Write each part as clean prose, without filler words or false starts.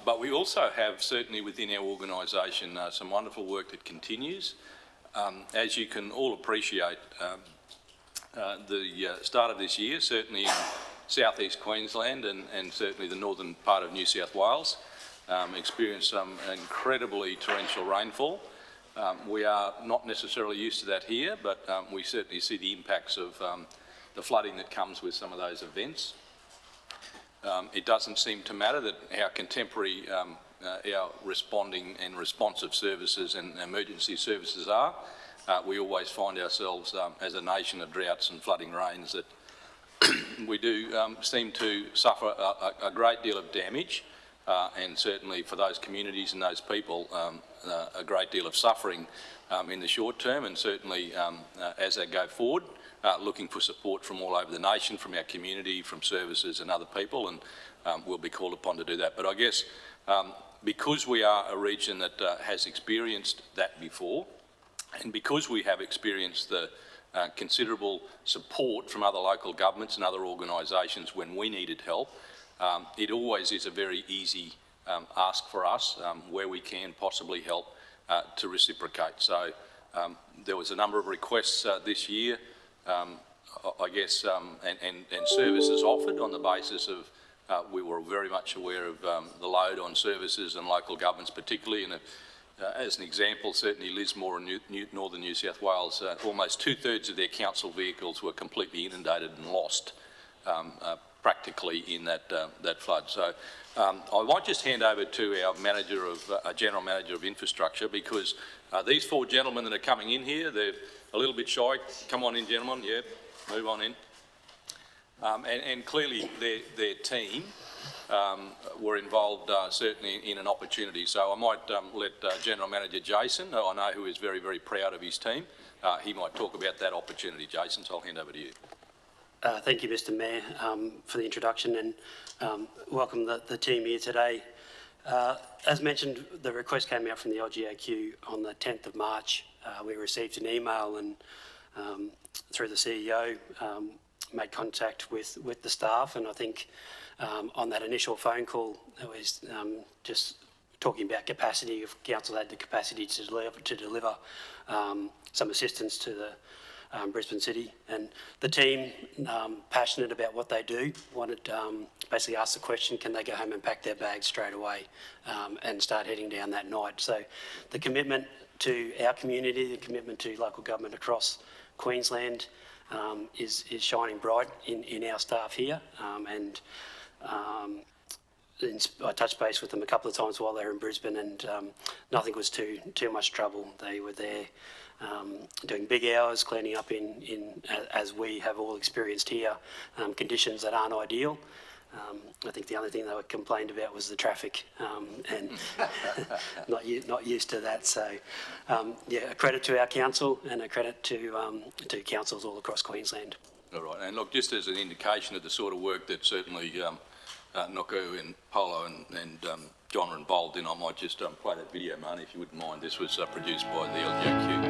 But we also have, certainly within our organisation, some wonderful work that continues. As you can all appreciate, the start of this year, certainly in southeast Queensland and certainly the northern part of New South Wales, experienced some incredibly torrential rainfall. We are not necessarily used to that here, but we certainly see the impacts of the flooding that comes with some of those events. It doesn't seem to matter that our contemporary, our responding and responsive services and emergency services are. We always find ourselves as a nation of droughts and flooding rains that we do seem to suffer a great deal of damage, and certainly for those communities and those people a great deal of suffering in the short term, and certainly as they go forward, looking for support from all over the nation, from our community, from services and other people, and we'll be called upon to do that. But I guess because we are a region that has experienced that before, and because we have experienced the considerable support from other local governments and other organisations when we needed help, it always is a very easy ask for us where we can possibly help to reciprocate. So there was a number of requests this year, I guess, and services offered on the basis of we were very much aware of the load on services and local governments particularly, and as an example, certainly Lismore and northern New South Wales, almost 2/3 of their council vehicles were completely inundated and lost practically in that flood. So I might just hand over to our manager of general manager of infrastructure, because these four gentlemen that are coming in here, they're a little bit shy. Come on in, gentlemen. Yeah, move on in. And clearly their team were involved certainly in an opportunity. So I might let General Manager Jason, who I know who is very, very proud of his team, he might talk about that opportunity. Jason, so I'll hand over to you. Thank you, Mr Mayor, for the introduction, and welcome the team here today. As mentioned, the request came out from the LGAQ on the 10th of March. We received an email and through the CEO made contact with the staff, and I think on that initial phone call it was just talking about capacity. If council had the capacity to deliver some assistance to the Brisbane City, and the team, passionate about what they do, wanted basically asked the question, can they go home and pack their bags straight away and start heading down that night. So the commitment to our community, the commitment to local government across Queensland is shining bright in our staff here, and I touched base with them a couple of times while they were in Brisbane, and nothing was too much trouble. They were there doing big hours, cleaning up in as we have all experienced here, conditions that aren't ideal. I think the only thing they were complained about was the traffic, and not used to that. So yeah, a credit to our council and a credit to councils all across Queensland. All right, and look, just as an indication of the sort of work that certainly Noku and Polo and John are involved in, I might just play that video, Marnie, if you wouldn't mind. This was produced by the LGAQ.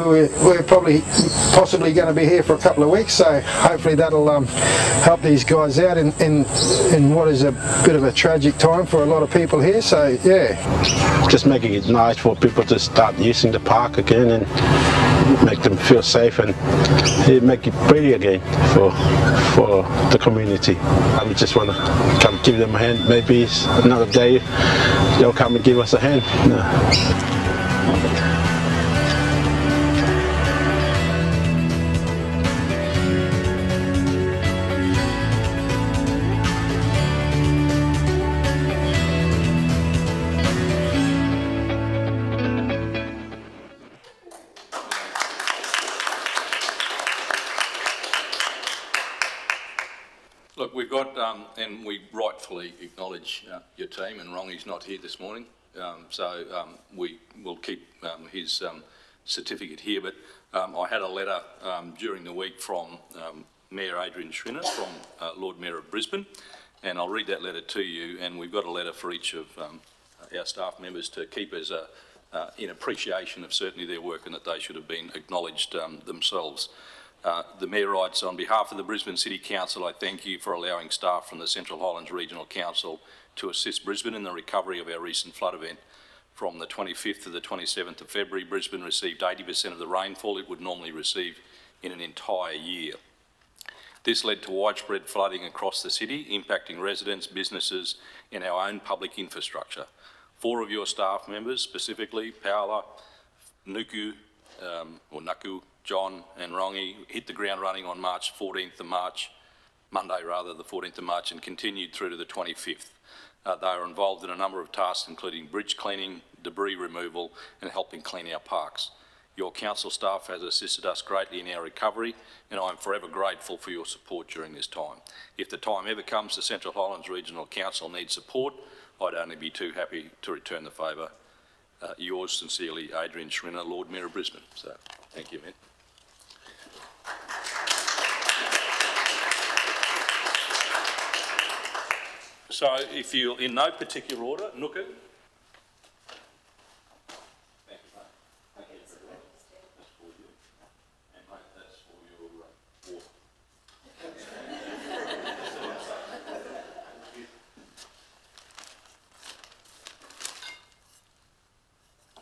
We're possibly going to be here for a couple of weeks, so hopefully that'll help these guys out in what is a bit of a tragic time for a lot of people here. So yeah, just making it nice for people to start using the park again and make them feel safe and make it pretty again for the community. I just want to come give them a hand. Maybe another day they'll come and give us a hand. Look, we've got, and we rightfully acknowledge your team, and Rongy's not here this morning, so we will keep his certificate here. But I had a letter during the week from Mayor Adrian Schrinner, from Lord Mayor of Brisbane, and I'll read that letter to you. And we've got a letter for each of our staff members to keep as in appreciation of certainly their work, and that they should have been acknowledged themselves. The Mayor writes, on behalf of the Brisbane City Council, I thank you for allowing staff from the Central Highlands Regional Council to assist Brisbane in the recovery of our recent flood event. From the 25th to the 27th of February, Brisbane received 80% of the rainfall it would normally receive in an entire year. This led to widespread flooding across the city, impacting residents, businesses and our own public infrastructure. 4 of your staff members, specifically Paola, Naku, John and Rongy, hit the ground running on Monday, the 14th of March, and continued through to the 25th. They are involved in a number of tasks, including bridge cleaning, debris removal, and helping clean our parks. Your council staff has assisted us greatly in our recovery, and I am forever grateful for your support during this time. If the time ever comes the Central Highlands Regional Council needs support, I'd only be too happy to return the favour. Yours sincerely, Adrian Schrinner, Lord Mayor of Brisbane. So, thank you, man. So, if you're in no particular order, Nuku. Thank you, mate. Thank you very much. That's for you. And, mate, that's for your water.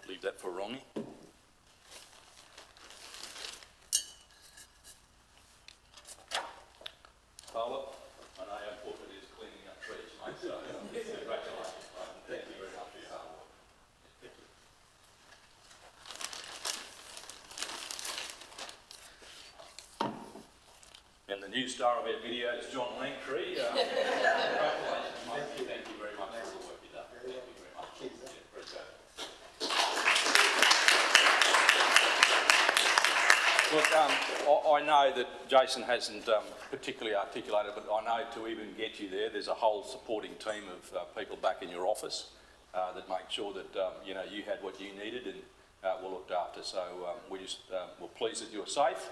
Leave that for Rongy. Paola, I know how important it is cleaning up trees, mate, so congratulations, mate, and thank you very much for your hard work. And the new star of our video is John Langtree. Congratulations, mate. Thank you very much for all the work you've done. Thank you very much. Yeah, appreciate it. Look, I know that Jason hasn't particularly articulated, but I know to even get you there's a whole supporting team of people back in your office that make sure that you know, you had what you needed and were looked after. So we're pleased that you're safe,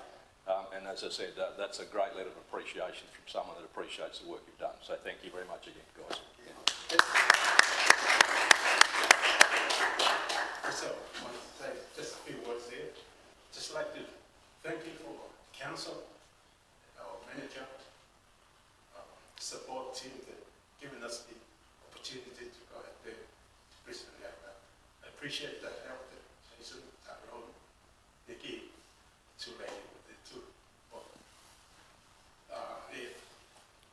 and as I said, that's a great letter of appreciation from someone that appreciates the work you've done. So thank you very much again, guys. Yeah. So I want to say just a few words there. Just like to thank you for council, our manager, support team that given us the opportunity to go out there recently. I appreciate that help that Jason, Tyrone, Nikki, two ladies with the two.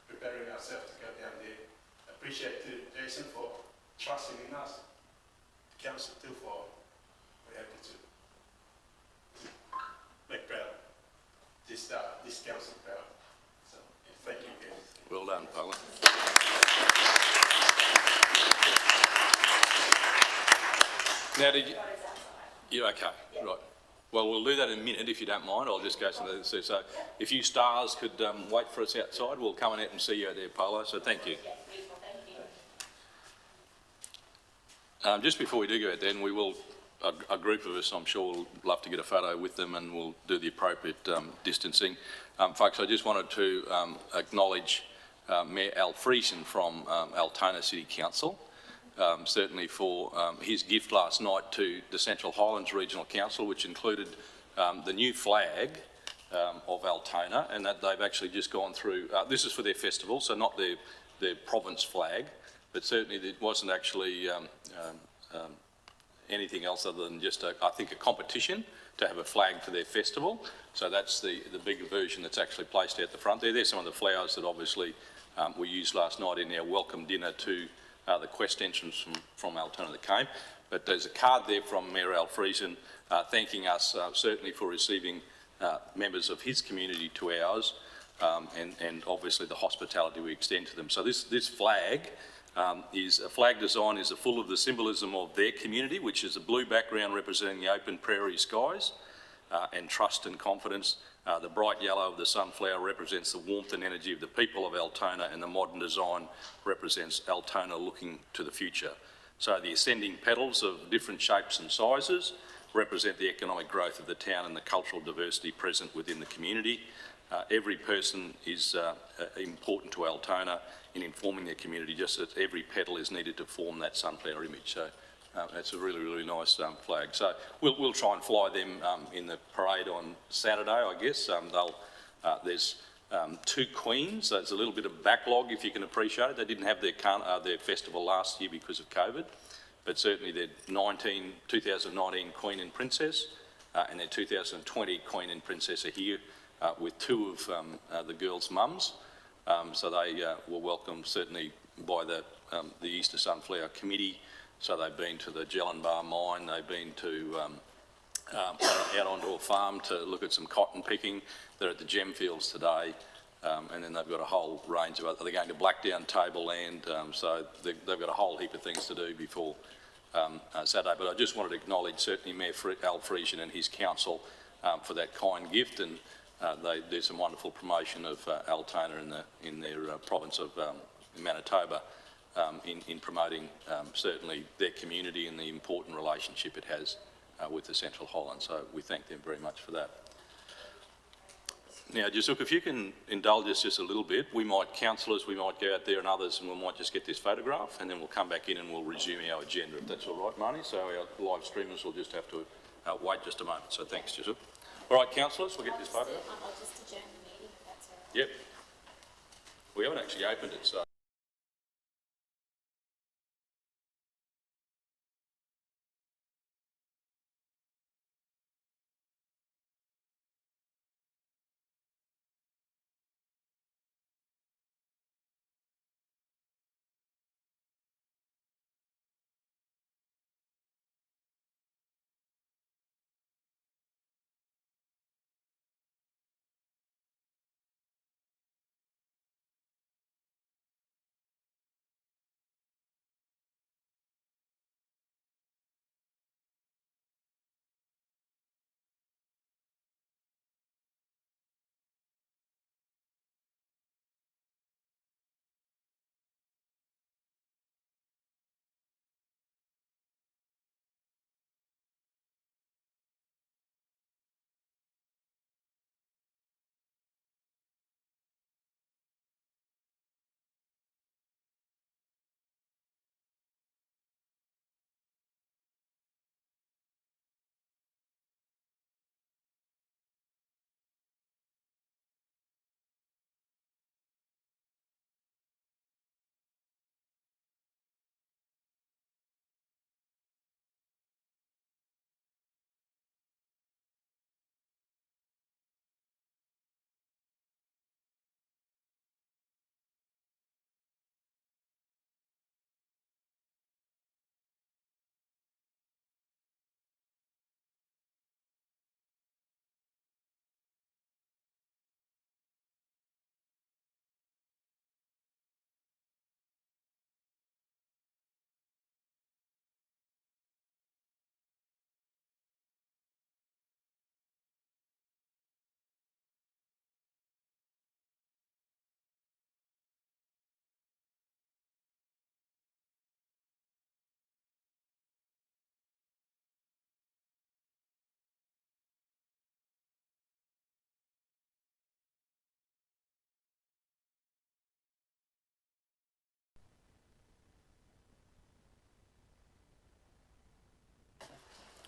Preparing ourselves to go down there. I appreciate Jason for trusting in us. The council too for we're happy to make proud this council proud. So thank you guys. Well done, Paola. Now, you're okay, yeah. Right. Well, we'll do that in a minute if you don't mind. I'll just go to the so if you stars could wait for us outside, we'll come out and see you out there, Paolo. So thank you. Just before we do go out there, and we will, a group of us, I'm sure, will love to get a photo with them, and we'll do the appropriate distancing. Folks, I just wanted to acknowledge Mayor Al Friesen from Altona City Council. Certainly for his gift last night to the Central Highlands Regional Council, which included the new flag of Altona, and that they've actually just gone through, this is for their festival, so not their province flag, but certainly it wasn't actually anything else other than just, I think, a competition to have a flag for their festival. So that's the bigger version that's actually placed out the front there. There's some of the flowers that obviously we used last night in our welcome dinner to the Quest entrance from Altona that came. But there's a card there from Mayor Al Friesen thanking us certainly for receiving members of his community to ours, and obviously the hospitality we extend to them. So this flag is a flag design is full of the symbolism of their community, which is a blue background representing the open prairie skies, and trust and confidence. The bright yellow of the sunflower represents the warmth and energy of the people of Altona, and the modern design represents Altona looking to the future. So the ascending petals of different shapes and sizes represent the economic growth of the town and the cultural diversity present within the community. Every person is important to Altona in informing their community, just as every petal is needed to form that sunflower image. So that's a really, really nice flag. So we'll try and fly them in the parade on Saturday, I guess. There's 2 queens. So there's a little bit of backlog, if you can appreciate it. They didn't have their festival last year because of COVID, but certainly their 2019 Queen and Princess and their 2020 Queen and Princess are here with 2 of the girls' mums. So they were welcomed certainly by the Easter Sunflower Committee. So they've been to the Jellinbar mine, they've been to out onto a farm to look at some cotton picking. They're at the gem fields today, and then they've got a whole range of other. They're going to Blackdown Tableland, so they've got a whole heap of things to do before Saturday. But I just wanted to acknowledge certainly Mayor Al Friesian and his council for that kind gift, and they do some wonderful promotion of Altona in their province of Manitoba. In promoting certainly their community and the important relationship it has with the Central Highlands. So we thank them very much for that. Now, just look, if you can indulge us just a little bit, councillors, we might go out there and others, and we might just get this photograph, and then we'll come back in and we'll resume our agenda, if that's all right, Marnie. So our live streamers will just have to wait just a moment. So thanks, Joseph. All right, councillors, we'll get this photograph. I'll just adjourn the meeting, if that's all right. Yep. We haven't actually opened it, so.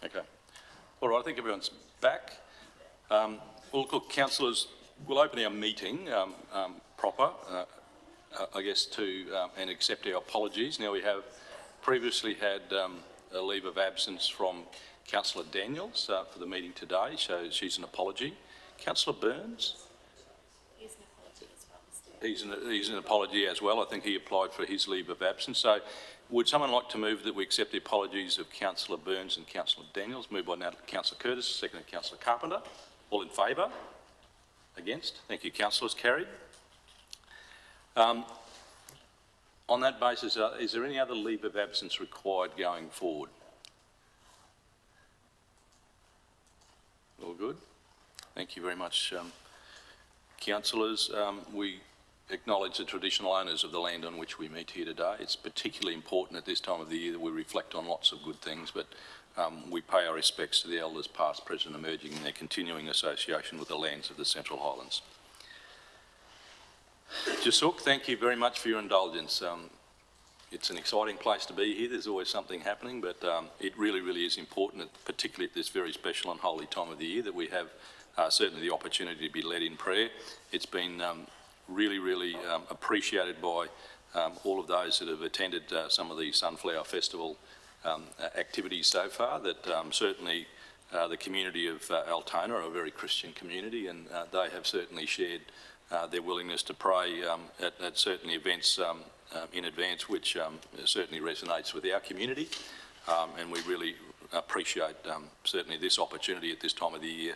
Okay. All right, I think everyone's back. Well, look, councillors, we'll open our meeting proper, I guess, and accept our apologies. Now, we have previously had a leave of absence from Councillor Daniels for the meeting today, so she's an apology. Councillor Burns? Here's an apology as well, Mr. He's an apology as well. I think he applied for his leave of absence. So would someone like to move that we accept the apologies of Councillor Burns and Councillor Daniels? Moved by Councillor Curtis, seconded Councillor Carpenter. All in favour? Against? Thank you, councillors. Carried. On that basis, is there any other leave of absence required going forward? All good. Thank you very much, councillors. We acknowledge the traditional owners of the land on which we meet here today. It's particularly important at this time of the year that we reflect on lots of good things, but we pay our respects to the elders past, present, emerging in their continuing association with the lands of the Central Highlands. Jasuk, thank you very much for your indulgence. It's an exciting place to be here. There's always something happening, but it really, really is important, particularly at this very special and holy time of the year, that we have certainly the opportunity to be led in prayer. It's been really, really appreciated by all of those that have attended some of the Sunflower Festival activities so far, that certainly the community of Altona are a very Christian community, and they have certainly shared their willingness to pray at certain events in advance, which certainly resonates with our community, and we really appreciate certainly this opportunity at this time of the year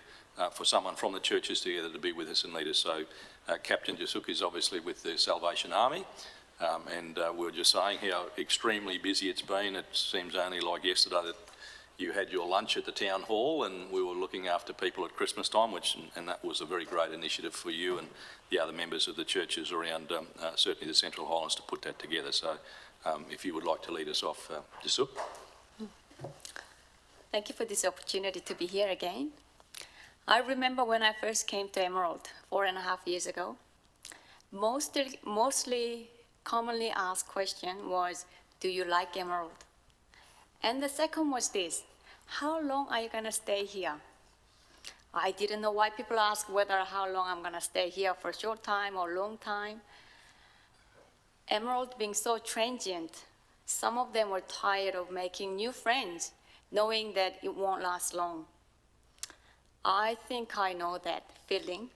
for someone from the churches together to be with us and lead us. So Captain Jasuk is obviously with the Salvation Army, and we were just saying how extremely busy it's been. It seems only like yesterday that you had your lunch at the town hall, and we were looking after people at Christmas time, and that was a very great initiative for you and the other members of the churches around certainly the Central Highlands to put that together. So if you would like to lead us off, Jasuk. Thank you for this opportunity to be here again. I remember when I first came to Emerald 4.5 years ago, mostly commonly asked question was, do you like Emerald? And the second was this, how long are you going to stay here? I didn't know why people ask whether how long I'm going to stay here, for a short time or long time. Emerald being so transient, some of them were tired of making new friends, knowing that it won't last long. I think I know that feeling.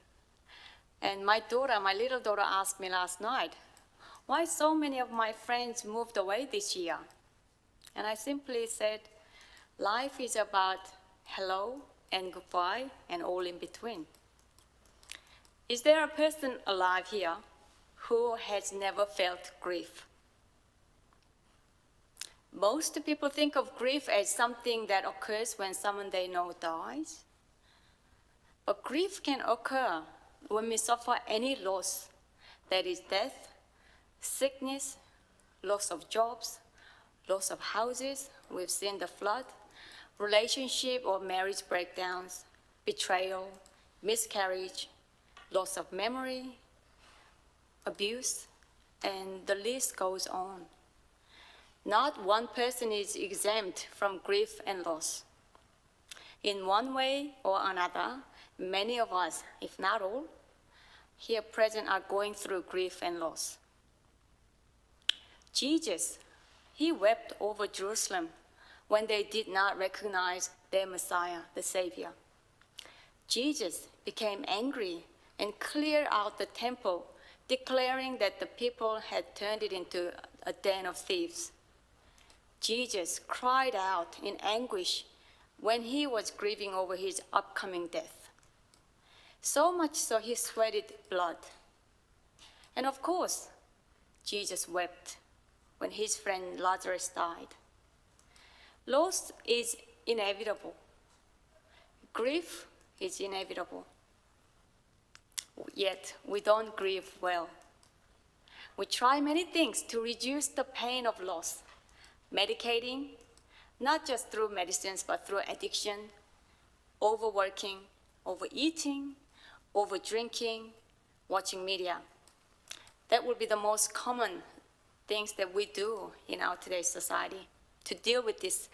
And my little daughter asked me last night, why so many of my friends moved away this year? And I simply said, life is about hello and goodbye and all in between. Is there a person alive here who has never felt grief? Most people think of grief as something that occurs when someone they know dies. But grief can occur when we suffer any loss, that is death, sickness, loss of jobs, loss of houses, we've seen the flood, relationship or marriage breakdowns, betrayal, miscarriage, loss of memory, abuse, and the list goes on. Not one person is exempt from grief and loss. In one way or another, many of us, if not all, here present are going through grief and loss. Jesus, he wept over Jerusalem when they did not recognize their Messiah, the Savior. Jesus became angry and cleared out the temple, declaring that the people had turned it into a den of thieves. Jesus cried out in anguish when he was grieving over his upcoming death. So much so he sweated blood. And of course, Jesus wept when his friend Lazarus died. Loss is inevitable. Grief is inevitable. Yet we don't grieve well. We try many things to reduce the pain of loss, medicating, not just through medicines, but through addiction, overworking, overeating, overdrinking, watching media. That would be the most common things that we do in our today's society to deal with these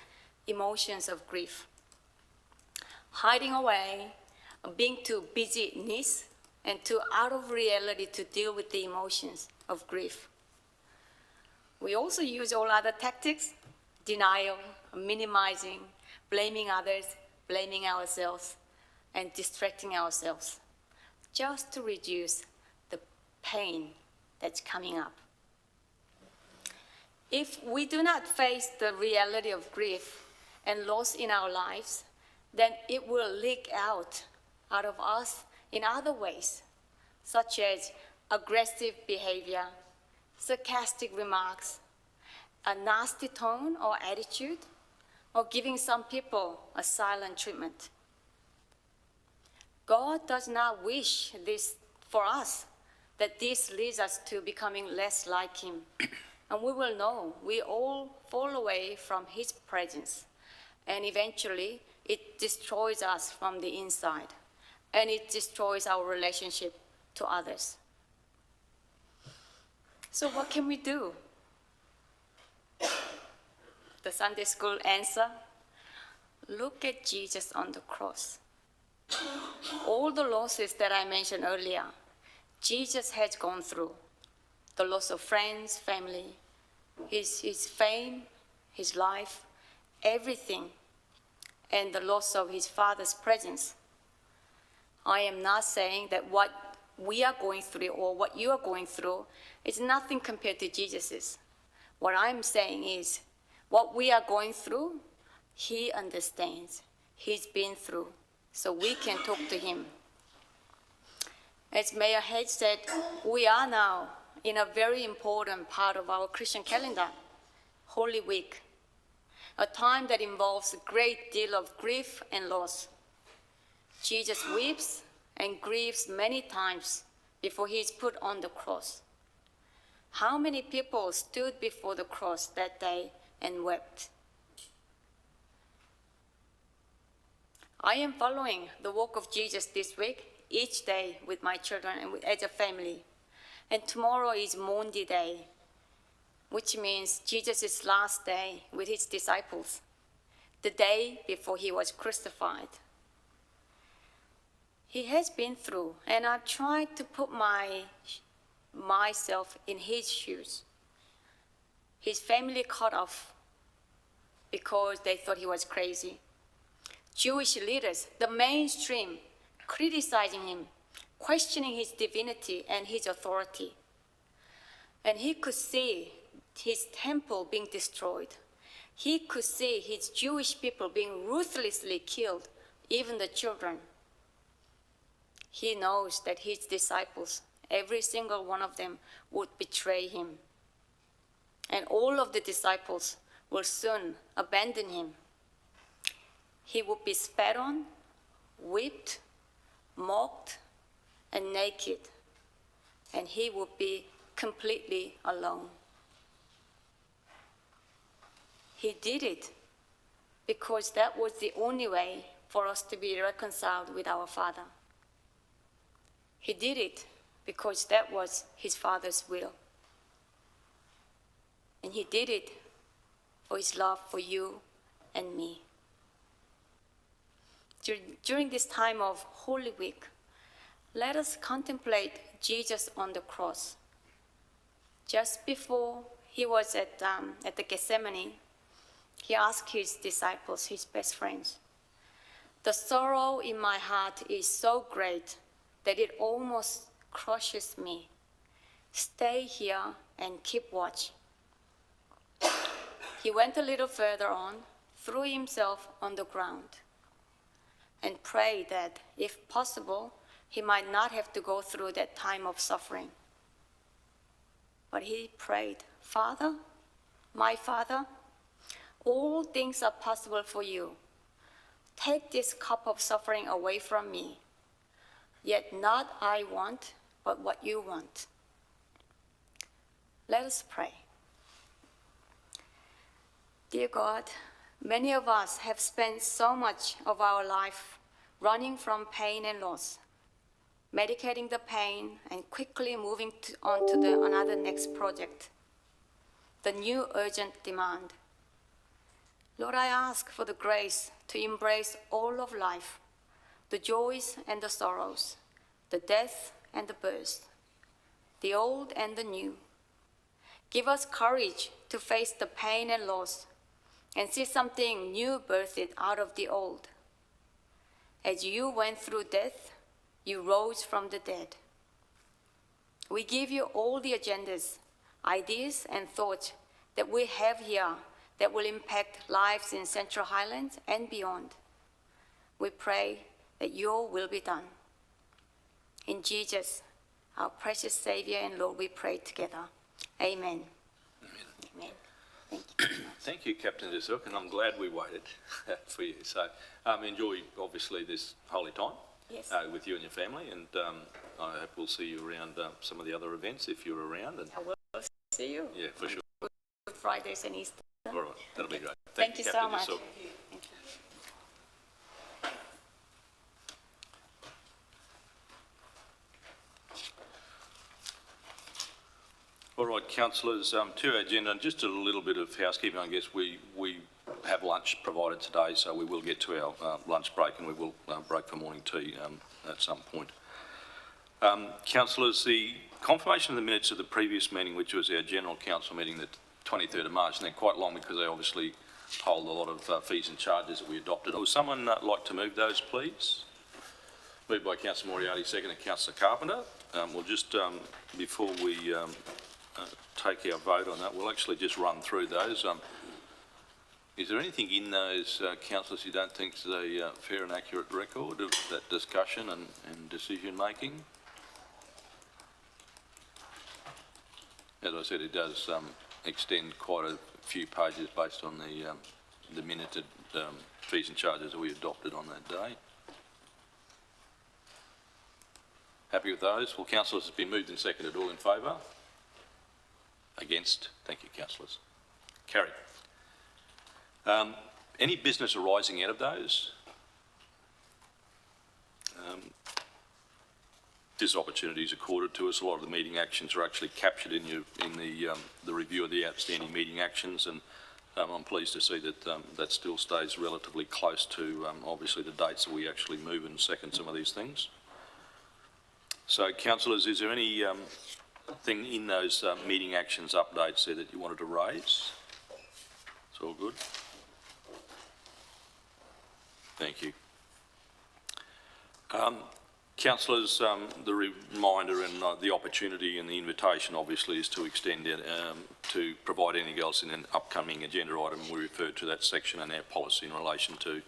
emotions of grief. Hiding away, being too busyness, and too out of reality to deal with the emotions of grief. We also use all other tactics, denial, minimizing, blaming others, blaming ourselves, and distracting ourselves, just to reduce the pain that's coming up. If we do not face the reality of grief and loss in our lives, then it will leak out of us in other ways, such as aggressive behavior, sarcastic remarks, a nasty tone or attitude, or giving some people a silent treatment. God does not wish this for us, that this leads us to becoming less like him. And we will know we all fall away from his presence. And eventually, it destroys us from the inside. And it destroys our relationship to others. So what can we do? The Sunday school answer, look at Jesus on the cross. All the losses that I mentioned earlier, Jesus has gone through. The loss of friends, family, his fame, his life, everything, and the loss of his Father's presence. I am not saying that what we are going through or what you are going through is nothing compared to Jesus's. What I'm saying is, what we are going through, he understands. He's been through, so we can talk to him. As Mayor Hedge said, we are now in a very important part of our Christian calendar, Holy Week, a time that involves a great deal of grief and loss. Jesus weeps and grieves many times before he is put on the cross. How many people stood before the cross that day and wept? I am following the walk of Jesus this week, each day with my children and as a family. And tomorrow is Maundy Day, which means Jesus' last day with his disciples, the day before he was crucified. He has been through, and I've tried to put myself in his shoes. His family cut off because they thought he was crazy. Jewish leaders, the mainstream, criticizing him, questioning his divinity and his authority. And he could see his temple being destroyed. He could see his Jewish people being ruthlessly killed, even the children. He knows that his disciples, every single one of them, would betray him. And all of the disciples will soon abandon him. He would be spat on, whipped, mocked, and naked, and he would be completely alone. He did it because that was the only way for us to be reconciled with our Father. He did it because that was his Father's will. And he did it for his love for you and me. During this time of Holy Week, let us contemplate Jesus on the cross. Just before he was at the Gethsemane, he asked his disciples, his best friends, "The sorrow in my heart is so great that it almost crushes me. Stay here and keep watch." He went a little further on, threw himself on the ground, and prayed that, if possible, he might not have to go through that time of suffering. But he prayed, "Father, my Father, all things are possible for you. Take this cup of suffering away from me. Yet not I want, but what you want." Let us pray. Dear God, many of us have spent so much of our life running from pain and loss, medicating the pain and quickly moving on to another next project, the new urgent demand. Lord, I ask for the grace to embrace all of life, the joys and the sorrows, the death and the birth, the old and the new. Give us courage to face the pain and loss and see something new birthed out of the old. As you went through death, you rose from the dead. We give you all the agendas, ideas, and thoughts that we have here that will impact lives in Central Highlands and beyond. We pray that your will be done. In Jesus, our precious Savior and Lord, we pray together. Amen. Amen. Thank you. Thank you, Captain Desuk, and I'm glad we waited for you. So enjoy, obviously, this holy time. Yes. with you and your family, and I hope we'll see you around some of the other events if you're around. And I will see you. yeah, for sure. Good Fridays and Easter. All right, that'll be great. Thank you so Captain. much. Yourself. All right, councillors, to our agenda, and just a little bit of housekeeping, I guess. We have lunch provided today, so we will get to our lunch break, and we will break for morning tea at some point. Councillors, the confirmation of the minutes of the previous meeting, which was our general council meeting, the 23rd of March, and they're quite long because they obviously hold a lot of fees and charges that we adopted. Would someone like to move those, please? Moved by Councillor Moriarty, seconded Councillor Carpenter. We'll just, before we take our vote on that, we'll actually just run through those. Is there anything in those, councillors, you don't think is a fair and accurate record of that discussion and decision making? As I said, it does extend quite a few pages based on the minuted fees and charges that we adopted on that day. Happy with those? Well, councillors, it's been moved and seconded. All in favour? Against? Thank you, councillors. Carried. Any business arising out of those? This opportunity is accorded to us. A lot of the meeting actions are actually captured in the review of the outstanding meeting actions, and I'm pleased to see that that still stays relatively close to obviously the dates that we actually move and second some of these things. So, councillors, is there any thing in those meeting actions updates there that you wanted to raise? It's all good. Thank you. Councillors, the reminder and the opportunity and the invitation obviously is to extend it to provide anything else in an upcoming agenda item. We refer to that section in our policy in relation to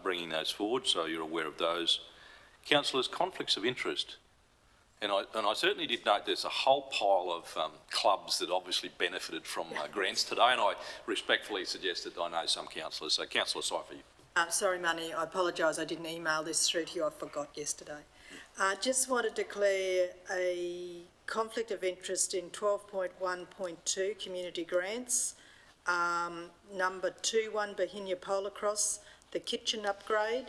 bringing those forward, so you're aware of those. Councillors, conflicts of interest. And I certainly did note there's a whole pile of clubs that obviously benefited from grants today, and I respectfully suggest that I know some councillors. So, Councillor Cypher. Sorry, Manny, I apologise. I didn't email this through to you. I forgot yesterday. Just want to declare a conflict of interest in 12.1.2 community grants. Number 21, Bohinia Polocross, the kitchen upgrade.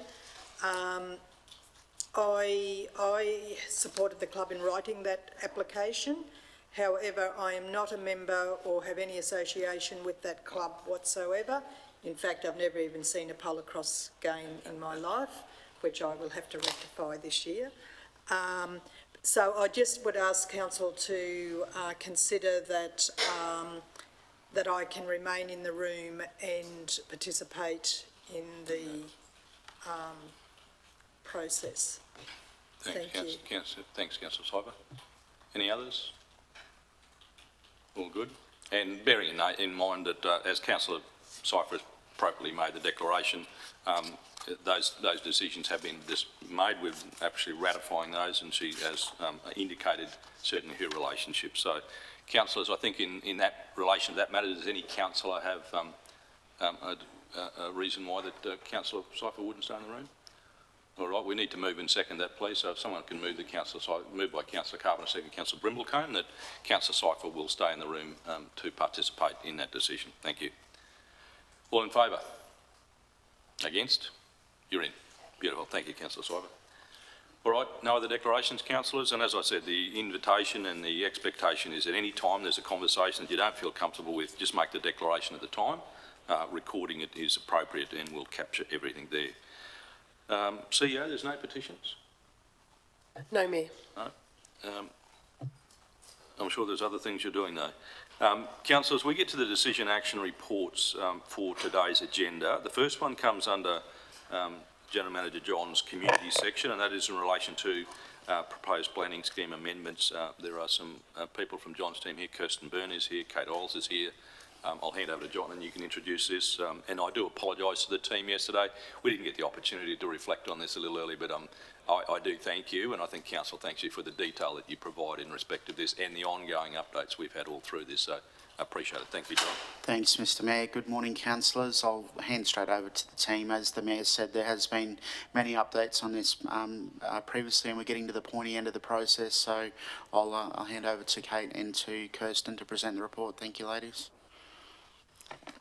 I supported the club in writing that application. However, I am not a member or have any association with that club whatsoever. In fact, I've never even seen a polocross game in my life, which I will have to rectify this year. So I just would ask council to consider that that I can remain in the room and participate in the process. Thank you. Thanks, Councillor Cypher. Any others? All good. And bearing in mind that as Councillor Cypher appropriately made the declaration, those decisions have been made. We're actually ratifying those, and she has indicated certainly her relationship. So, councillors, I think in that relation to that matter, does any councillor have a reason why that Councillor Cypher wouldn't stay in the room? All right, we need to move and second that, please. So if someone can move moved by Councillor Carpenter, second Councillor Brimblecombe, that Councillor Cypher will stay in the room to participate in that decision. Thank you. All in favour? Against? You're in. Beautiful. Thank you, Councillor Cypher. All right, no other declarations, councillors, and as I said, the invitation and the expectation is at any time there's a conversation that you don't feel comfortable with, just make the declaration at the time. Recording it is appropriate and we'll capture everything there. CEO, there's no petitions? No, Mayor. No? I'm sure there's other things you're doing though. Councillors, we get to the decision action reports for today's agenda. The first one comes under General Manager John's community section, and that is in relation to proposed planning scheme amendments. There are some people from John's team here. Kirsten Byrne is here, Kate Oles is here, I'll hand over to John and you can introduce this. And I do apologise to the team yesterday. We didn't get the opportunity to reflect on this a little early, but I do thank you, and I think Council thanks you for the detail that you provide in respect of this and the ongoing updates we've had all through this. So I appreciate it. Thank you, John. Thanks, Mr Mayor. Good morning, councillors. I'll hand straight over to the team. As the Mayor said, there has been many updates on this previously, and we're getting to the pointy end of the process. So I'll hand over to Kate and to Kirsten to present the report. Thank you, ladies.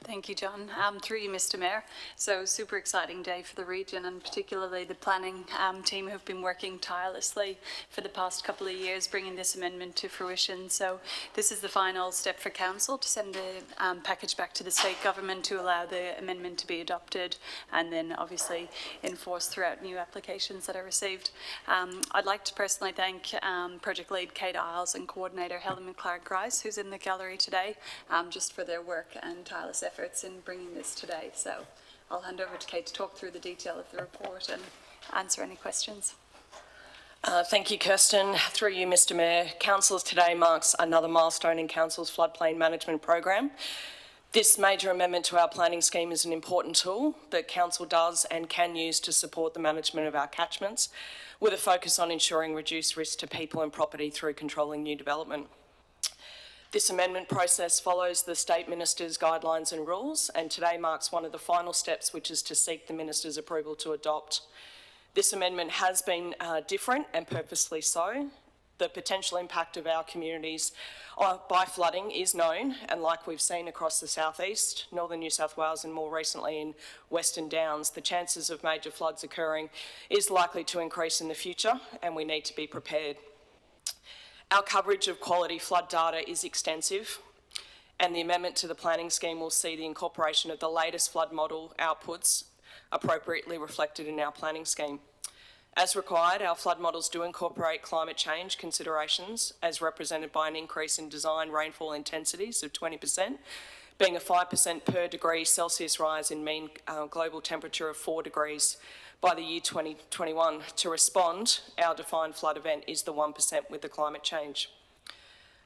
Thank you, John. Through you, Mr Mayor. So super exciting day for the region, and particularly the planning team who've been working tirelessly for the past couple of years bringing this amendment to fruition. So this is the final step for Council to send the package back to the state government to allow the amendment to be adopted and then obviously enforced throughout new applications that are received. I'd like to personally thank Project Lead Kate Isles and Coordinator Helen McClark-Grice, who's in the gallery today, just for their work and tireless efforts in bringing this today. So I'll hand over to Kate to talk through the detail of the report and answer any questions. Thank you, Kirsten. Through you, Mr Mayor. Council's today marks another milestone in Council's floodplain management program. This major amendment to our planning scheme is an important tool that Council does and can use to support the management of our catchments, with a focus on ensuring reduced risk to people and property through controlling new development. This amendment process follows the State Minister's guidelines and rules, and today marks one of the final steps, which is to seek the Minister's approval to adopt. This amendment has been different and purposely so. The potential impact of our communities by flooding is known, and like we've seen across the southeast, northern New South Wales and more recently in Western Downs, the chances of major floods occurring is likely to increase in the future, and we need to be prepared. Our coverage of quality flood data is extensive, and the amendment to the planning scheme will see the incorporation of the latest flood model outputs appropriately reflected in our planning scheme. As required, our flood models do incorporate climate change considerations as represented by an increase in design rainfall intensities of 20%, being a 5% per degree Celsius rise in mean global temperature of 4 degrees by the year 2021. To respond, our defined flood event is the 1% with the climate change.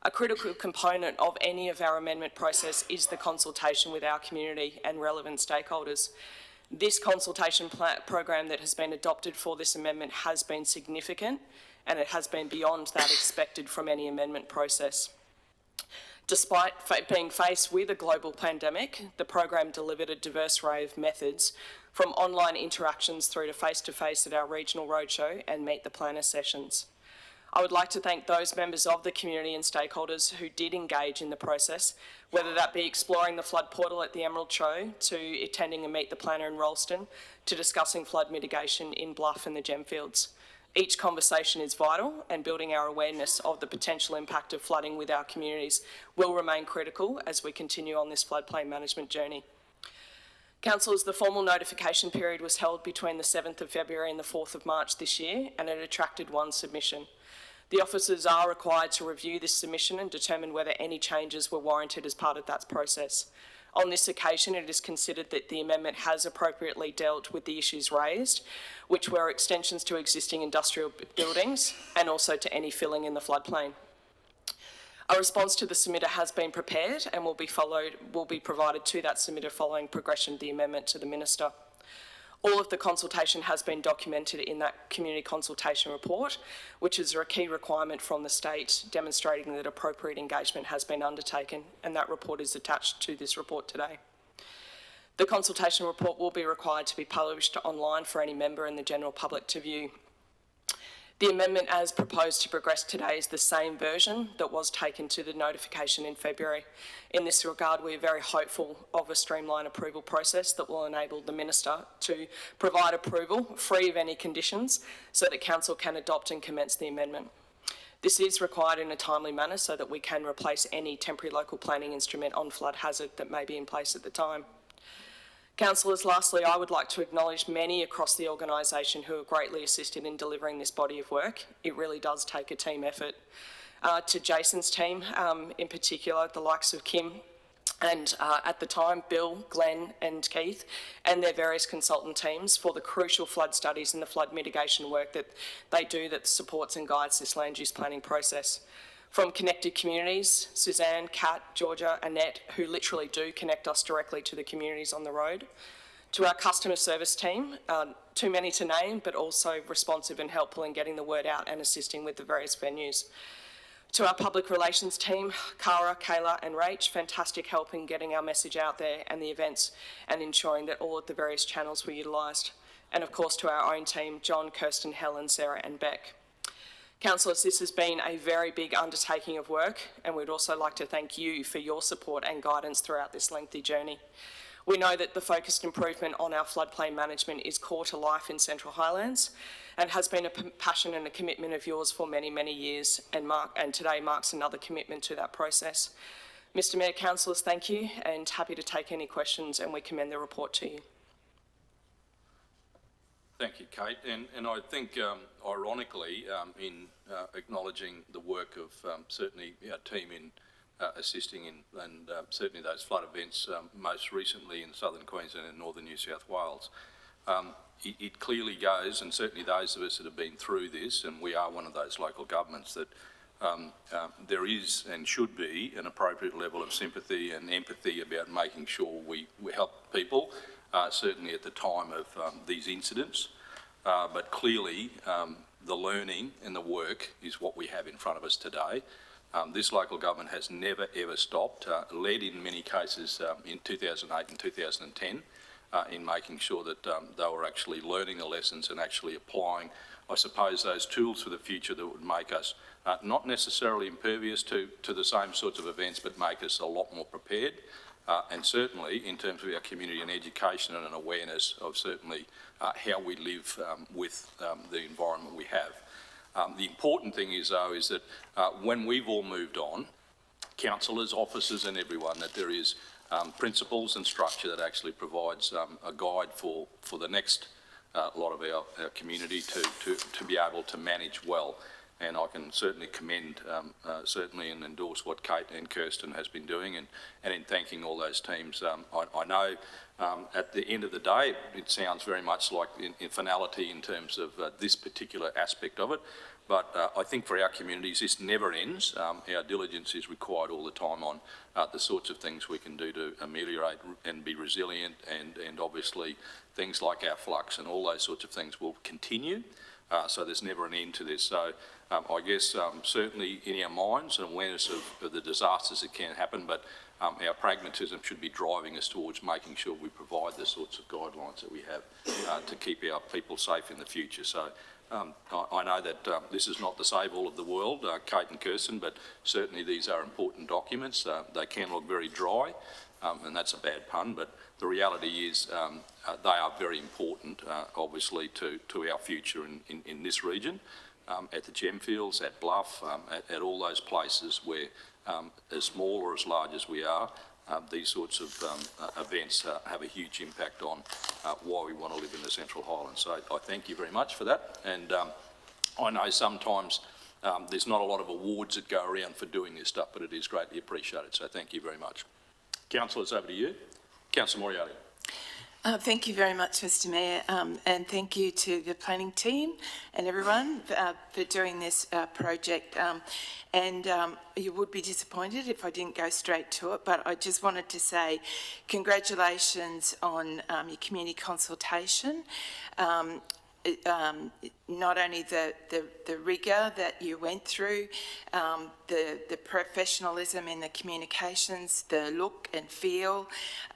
A critical component of any of our amendment process is the consultation with our community and relevant stakeholders. This consultation program that has been adopted for this amendment has been significant, and it has been beyond that expected from any amendment process. Despite being faced with a global pandemic, the program delivered a diverse array of methods, from online interactions through to face-to-face at our regional roadshow and Meet the Planner sessions. I would like to thank those members of the community and stakeholders who did engage in the process, whether that be exploring the flood portal at the Emerald Show, to attending a Meet the Planner in Rolleston, to discussing flood mitigation in Bluff and the Gemfields. Each conversation is vital, and building our awareness of the potential impact of flooding with our communities will remain critical as we continue on this floodplain management journey. Councillors, the formal notification period was held between the 7th of February and the 4th of March this year, and it attracted one submission. The officers are required to review this submission and determine whether any changes were warranted as part of that process. On this occasion, it is considered that the amendment has appropriately dealt with the issues raised, which were extensions to existing industrial buildings and also to any filling in the floodplain. A response to the submitter has been prepared and will be provided to that submitter following progression of the amendment to the Minister. All of the consultation has been documented in that community consultation report, which is a key requirement from the state, demonstrating that appropriate engagement has been undertaken, and that report is attached to this report today. The consultation report will be required to be published online for any member and the general public to view. The amendment as proposed to progress today is the same version that was taken to the notification in February. In this regard, we are very hopeful of a streamlined approval process that will enable the Minister to provide approval free of any conditions so that Council can adopt and commence the amendment. This is required in a timely manner so that we can replace any temporary local planning instrument on flood hazard that may be in place at the time. Councillors, lastly, I would like to acknowledge many across the organisation who have greatly assisted in delivering this body of work. It really does take a team effort. To Jason's team, in particular, the likes of Kim and at the time, Bill, Glenn and Keith and their various consultant teams for the crucial flood studies and the flood mitigation work that they do that supports and guides this land use planning process. From connected communities, Suzanne, Kat, Georgia, Annette, who literally do connect us directly to the communities on the road, to our customer service team, too many to name, but also responsive and helpful in getting the word out and assisting with the various venues. To our public relations team, Cara, Kayla and Rach, fantastic help in getting our message out there and the events and ensuring that all of the various channels were utilised. And of course to our own team, John, Kirsten, Helen, Sarah and Beck. Councillors, this has been a very big undertaking of work, and we'd also like to thank you for your support and guidance throughout this lengthy journey. We know that the focused improvement on our floodplain management is core to life in Central Highlands and has been a passion and a commitment of yours for many, many years, and today marks another commitment to that process. Mr Mayor, councillors, thank you, and happy to take any questions, and we commend the report to you. Thank you, Kate. And I think, ironically, in acknowledging the work of certainly our team in assisting in, and certainly those flood events, most recently in southern Queensland and northern New South Wales, it clearly goes, and certainly those of us that have been through this, and we are one of those local governments, that there is and should be an appropriate level of sympathy and empathy about making sure we help people, certainly at the time of these incidents. But clearly the learning and the work is what we have in front of us today. This local government has never ever stopped, led in many cases in 2008 and 2010 in making sure that they were actually learning the lessons and actually applying, I suppose, those tools for the future that would make us not necessarily impervious to the same sorts of events, but make us a lot more prepared. And certainly in terms of our community and education and an awareness of certainly how we live with the environment we have. The important thing is, though, is that when we've all moved on, councillors, officers and everyone, that there is principles and structure that actually provides a guide for the next lot of our community to be able to manage well. And I can certainly commend, certainly, and endorse what Kate and Kirsten has been doing, and in thanking all those teams. I know at the end of the day, it sounds very much like in finality in terms of this particular aspect of it, but I think for our communities, this never ends. Our diligence is required all the time on the sorts of things we can do to ameliorate and be resilient, and obviously things like our flux and all those sorts of things will continue. So there's never an end to this. So I guess certainly in our minds an awareness of the disasters that can happen, but our pragmatism should be driving us towards making sure we provide the sorts of guidelines that we have to keep our people safe in the future. So I know that this is not to save all of the world, Kate and Kirsten, but certainly these are important documents. They can look very dry, and that's a bad pun, but the reality is they are very important, obviously, to our future in this region, at the Gemfields, at Bluff, at all those places where, as small or as large as we are, these sorts of events have a huge impact on why we want to live in the Central Highlands. So I thank you very much for that. And I know sometimes there's not a lot of awards that go around for doing this stuff, but it is greatly appreciated. So thank you very much. Councillors, over to you. Councillor Moriarty. Thank you very much, Mr Mayor, and thank you to the planning team and everyone for doing this project. You would be disappointed if I didn't go straight to it, but I just wanted to say congratulations on your community consultation. Not only the rigour that you went through, the professionalism in the communications, the look and feel,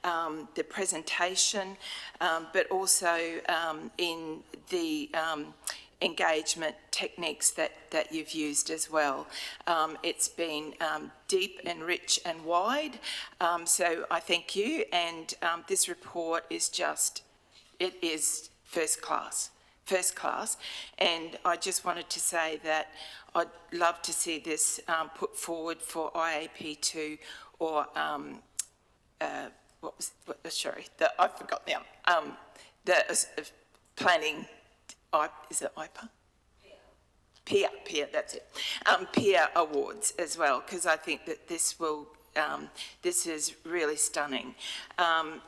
the presentation, but also in the engagement techniques that you've used as well. It's been deep and rich and wide, so I thank you, and this report is it is first class. And I just wanted to say that I'd love to see this put forward for IAP2 or I forgot now, the planning, is it IPA? Peer, that's it. Peer awards as well, because I think that this will, this is really stunning. The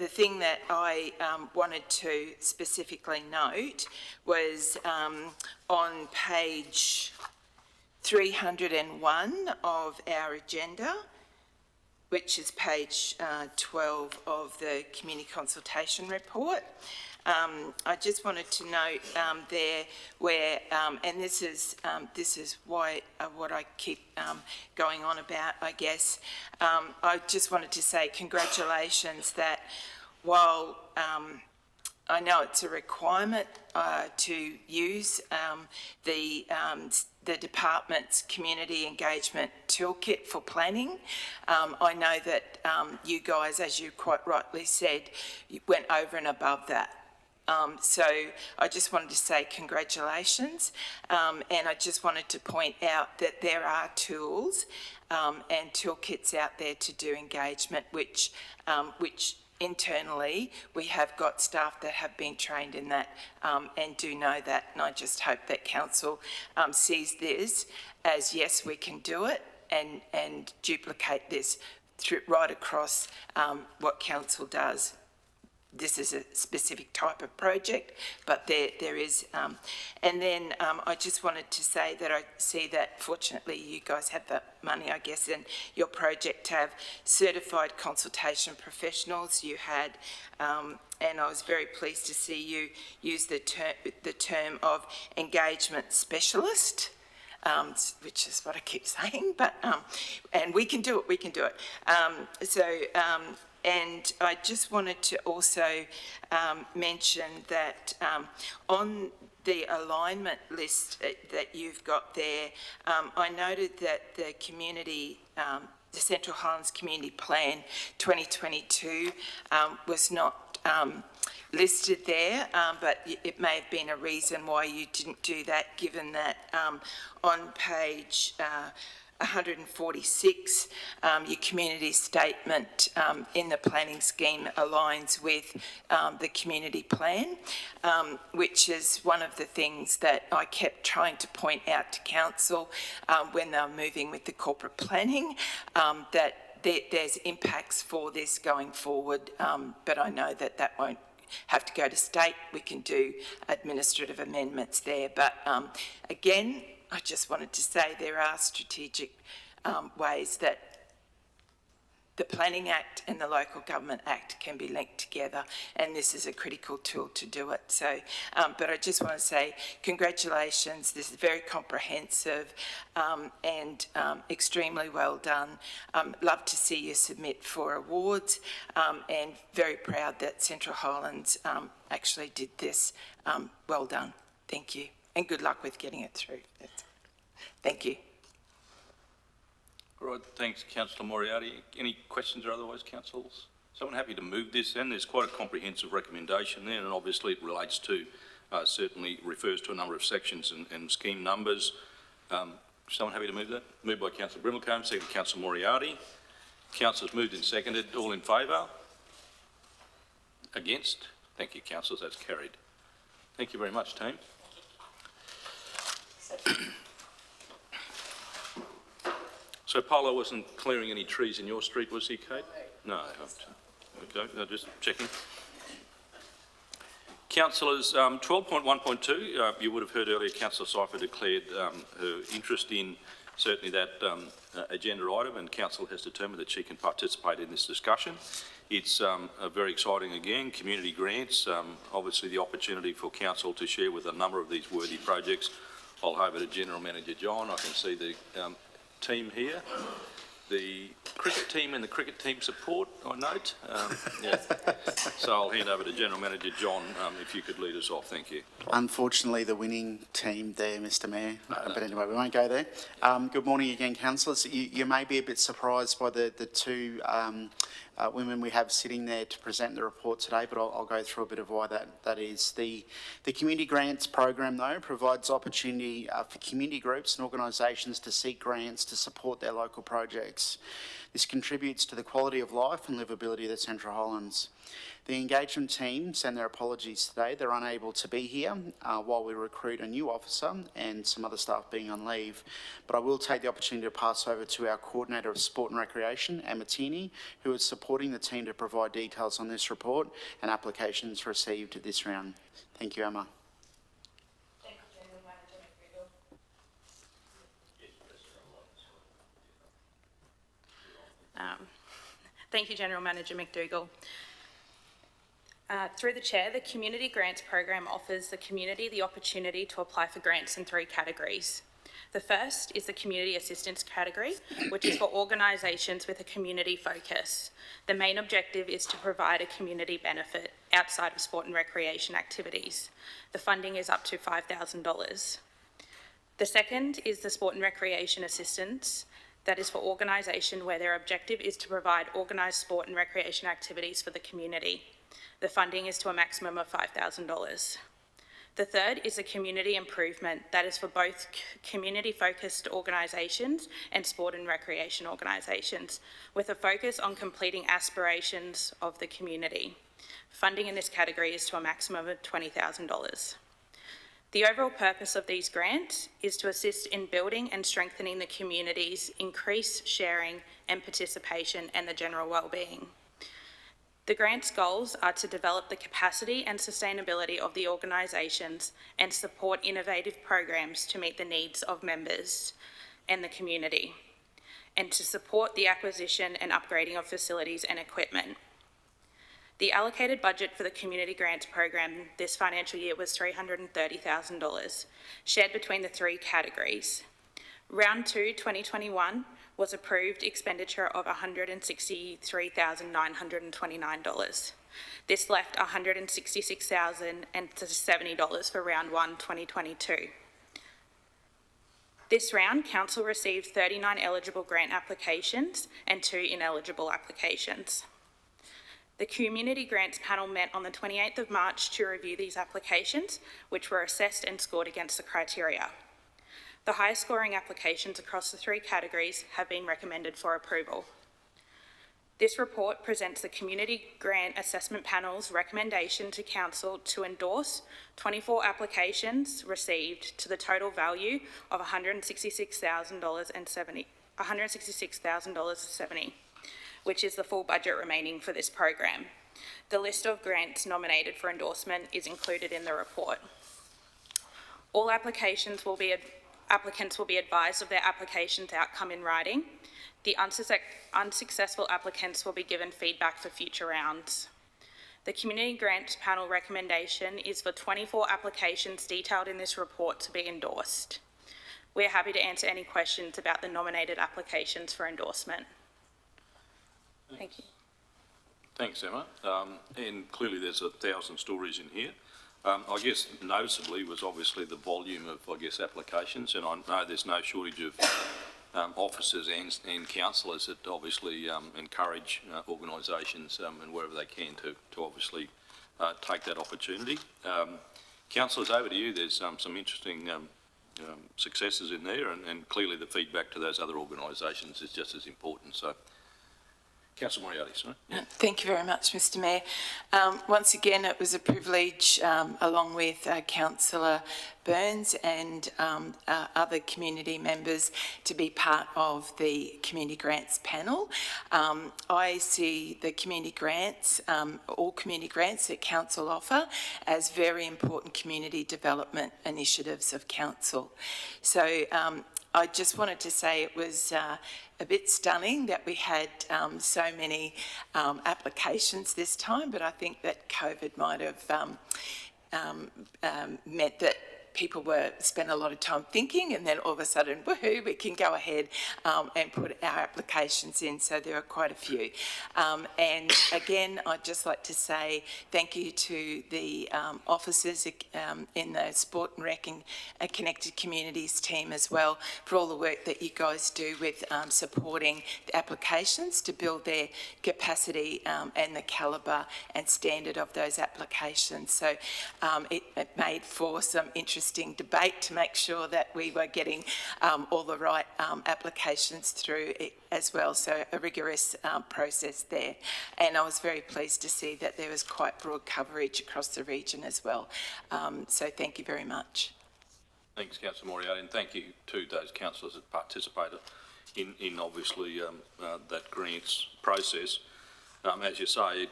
thing that I wanted to specifically note was on page 301 of our agenda, which is page 12 of the community consultation report. I just wanted to note there where, and this is why what I keep going on about, I guess. I just wanted to say congratulations that while I know it's a requirement to use the department's community engagement toolkit for planning. I know that you guys, as you quite rightly said, you went over and above that. So I just wanted to say congratulations, and I just wanted to point out that there are tools and toolkits out there to do engagement, which internally we have got staff that have been trained in that and do know that, and I just hope that council sees this as yes, we can do it and duplicate this right across what council does. This is a specific type of project, but there is, and then I just wanted to say that I see that fortunately you guys have the money, I guess, in your project to have certified consultation professionals. You had, and I was very pleased to see you use the term of engagement specialist. Which is what I keep saying, but and we can do it. And I just wanted to also mention that on the alignment list that you've got there, I noted that the community, the Central Highlands Community Plan 2022 was not listed there, but it may have been a reason why you didn't do that, given that on page 146, your community statement in the planning scheme aligns with the community plan, which is one of the things that I kept trying to point out to council when they were moving with the corporate planning, that there's impacts for this going forward, but I know that that won't have to go to state. We can do administrative amendments there, but again, I just wanted to say there are strategic ways that the Planning Act and the Local Government Act can be linked together, and this is a critical tool to do it. So, but I just want to say congratulations. This is very comprehensive and extremely well done. Love to see you submit for awards, and very proud that Central Highlands actually did this. Well done. Thank you. And good luck with getting it through. Thank you. All right, thanks, Councillor Moriarty. Any questions or otherwise, councillors? Someone happy to move this then? There's quite a comprehensive recommendation there, and obviously it relates to, certainly refers to a number of sections and scheme numbers. Someone happy to move that? Moved by Councillor Brimelcombe, seconded by Councillor Moriarty. Councillors moved and seconded. All in favour? Against? Thank you, councillors. That's carried. Thank you very much, team. So Polo wasn't clearing any trees in your street, was he, Kate? No. Okay, no, just checking. Councillors, 12.1.2, you would have heard earlier Councillor Cypher declared her interest in certainly that agenda item, and Council has determined that she can participate in this discussion. It's very exciting again, community grants, obviously the opportunity for Council to share with a number of these worthy projects. I'll hand over to General Manager John. I can see the team here, the cricket team and the cricket team support, I note. Yeah. So I'll hand over to General Manager John, if you could lead us off. Thank you. Unfortunately, the winning team there, Mr Mayor. But anyway, we won't go there. Good morning again, councillors. You may be a bit surprised by the two women we have sitting there to present the report today, but I'll go through a bit of why that is. The Community Grants Program, though, provides opportunity for community groups and organisations to seek grants to support their local projects. This contributes to the quality of life and livability of the Central Highlands. The engagement team send their apologies today. They're unable to be here while we recruit a new officer and some other staff being on leave. But I will take the opportunity to pass over to our Coordinator of Sport and Recreation, Emma Tierney, who is supporting the team to provide details on this report and applications received this round. Thank you, Emma. Thank you, General Manager. Thank you, General Manager McDougall. Through the Chair, the Community Grants Program offers the community the opportunity to apply for grants in 3 categories. The first is the Community Assistance category, which is for organisations with a community focus. The main objective is to provide a community benefit outside of sport and recreation activities. The funding is up to $5,000. The second is the Sport and Recreation Assistance. That is for organisation where their objective is to provide organised sport and recreation activities for the community. The funding is to a maximum of $5,000. The third is a community improvement. That is for both community-focused organisations and sport and recreation organisations, with a focus on completing aspirations of the community. Funding in this category is to a maximum of $20,000. The overall purpose of these grants is to assist in building and strengthening the community's increased sharing and participation and the general wellbeing. The grant's goals are to develop the capacity and sustainability of the organisations and support innovative programs to meet the needs of members and the community, and to support the acquisition and upgrading of facilities and equipment. The allocated budget for the Community Grants Program this financial year was $330,000, shared between the 3 categories. Round 2, 2021, was approved expenditure of $163,929. This left $166,070 for round 1, 2022. This round, Council received 39 eligible grant applications and 2 ineligible applications. The Community Grants Panel met on the 28th of March to review these applications, which were assessed and scored against the criteria. The highest scoring applications across the 3 categories have been recommended for approval. This report presents the Community Grant Assessment Panel's recommendation to Council to endorse 24 applications received to the total value of $166,070, which is the full budget remaining for this program. The list of grants nominated for endorsement is included in the report. All applicants will be advised of their application's outcome in writing. The unsuccessful applicants will be given feedback for future rounds. The Community Grants Panel recommendation is for 24 applications detailed in this report to be endorsed. We are happy to answer any questions about the nominated applications for endorsement. Thank you. Thanks, Emma. And clearly there's 1,000 stories in here. I guess noticeably was obviously the volume of, applications, and I know there's no shortage of officers and councillors that obviously encourage organisations and wherever they can to obviously take that opportunity. Councillors, over to you. There's some interesting successes in there, and clearly the feedback to those other organisations is just as important. So, Councillor Moriarty, sorry. Yeah. Thank you very much, Mr Mayor. Once again, it was a privilege, along with Councillor Burns and other community members, to be part of the Community Grants Panel. I see the community grants, all community grants that Council offer, as very important community development initiatives of Council. So I just wanted to say it was a bit stunning that we had so many applications this time, but I think that COVID might have meant that people spent a lot of time thinking, and then all of a sudden, woohoo, we can go ahead and put our applications in. So there are quite a few. And again, I'd just like to say thank you to the officers in the Sport and Rec and Connected Communities team as well for all the work that you guys do with supporting the applications to build their capacity and the calibre and standard of those applications. So it made for some interesting debate to make sure that we were getting all the right applications through it as well. So a rigorous process there. And I was very pleased to see that there was quite broad coverage across the region as well. So thank you very much. Thanks, Councillor Moriarty, and thank you to those councillors that participated in obviously that grants process. As you say,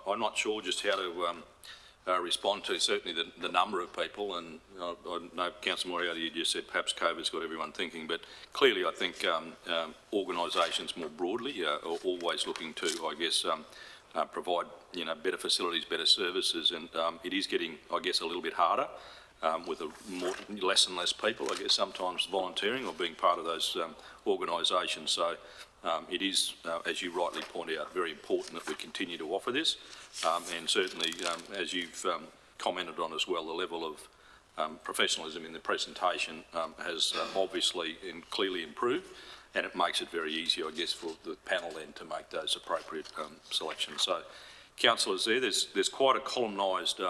I'm not sure just how to respond to certainly the number of people, and I know Councillor Moriarty, you just said perhaps COVID's got everyone thinking, but clearly I think organisations more broadly are always looking to, I guess, provide better facilities, better services, and it is getting, I guess, a little bit harder with less and less people, I guess, sometimes volunteering or being part of those organisations. So it is, as you rightly point out, very important that we continue to offer this, and certainly, as you've commented on as well, the level of professionalism in the presentation has obviously and clearly improved, and it makes it very easy, I guess, for the panel then to make those appropriate selections. So, councillors, there's quite a columnised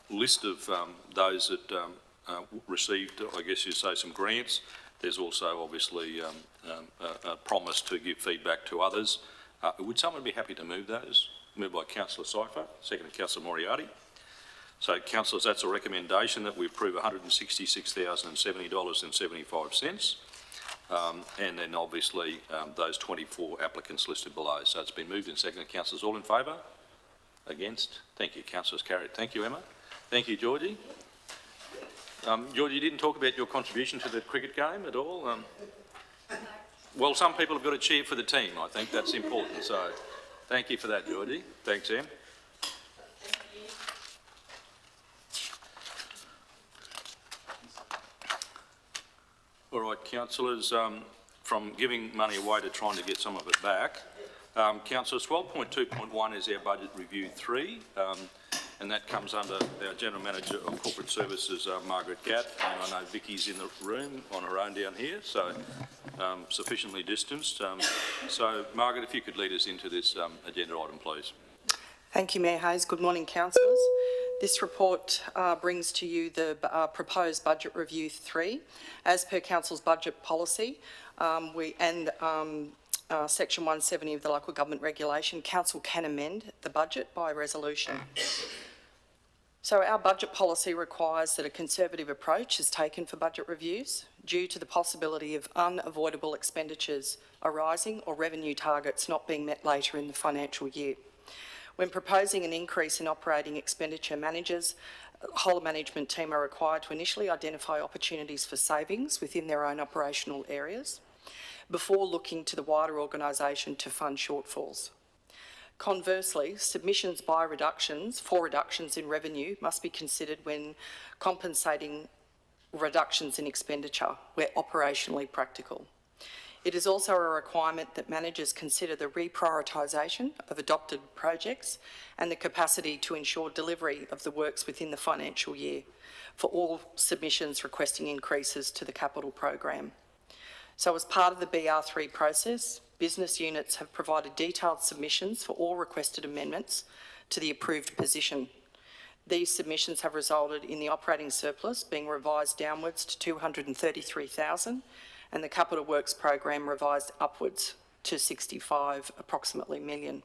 list of those that received, I guess you'd say, some grants. There's also obviously a promise to give feedback to others. Would someone be happy to move those? Moved by Councillor Seifert, seconded Councillor Moriarty. So, councillors, that's a recommendation that we approve $166,070.75. And then obviously those 24 applicants listed below. So it's been moved and seconded. Councillors, all in favour? Against? Thank you. Councillors, carried. Thank you, Emma. Thank you, Georgie. Georgie, you didn't talk about your contribution to the cricket game at all? Well, some people have got to cheer for the team. I think that's important. So thank you for that, Georgie. Thanks, Em. All right, councillors, from giving money away to trying to get some of it back, councillors, 12.2.1 is our budget review 3, and that comes under our General Manager of Corporate Services, Margaret Gatt, and I know Vicky's in the room on her own down here, so sufficiently distanced. So, Margaret, if you could lead us into this agenda item, please. Thank you, Mayor Hayes. Good morning, councillors. This report brings to you the proposed budget review 3. As per Council's budget policy Section 170 of the Local Government Regulation, Council can amend the budget by resolution. So our budget policy requires that a conservative approach is taken for budget reviews due to the possibility of unavoidable expenditures arising or revenue targets not being met later in the financial year. When proposing an increase in operating expenditure, managers, the whole management team are required to initially identify opportunities for savings within their own operational areas before looking to the wider organisation to fund shortfalls. Conversely, submissions for reductions in revenue must be considered when compensating reductions in expenditure where operationally practical. It is also a requirement that managers consider the reprioritisation of adopted projects and the capacity to ensure delivery of the works within the financial year for all submissions requesting increases to the capital program. So as part of the BR3 process, business units have provided detailed submissions for all requested amendments to the approved position. These submissions have resulted in the operating surplus being revised downwards to $233,000 and the capital works program revised upwards to approximately $65 million.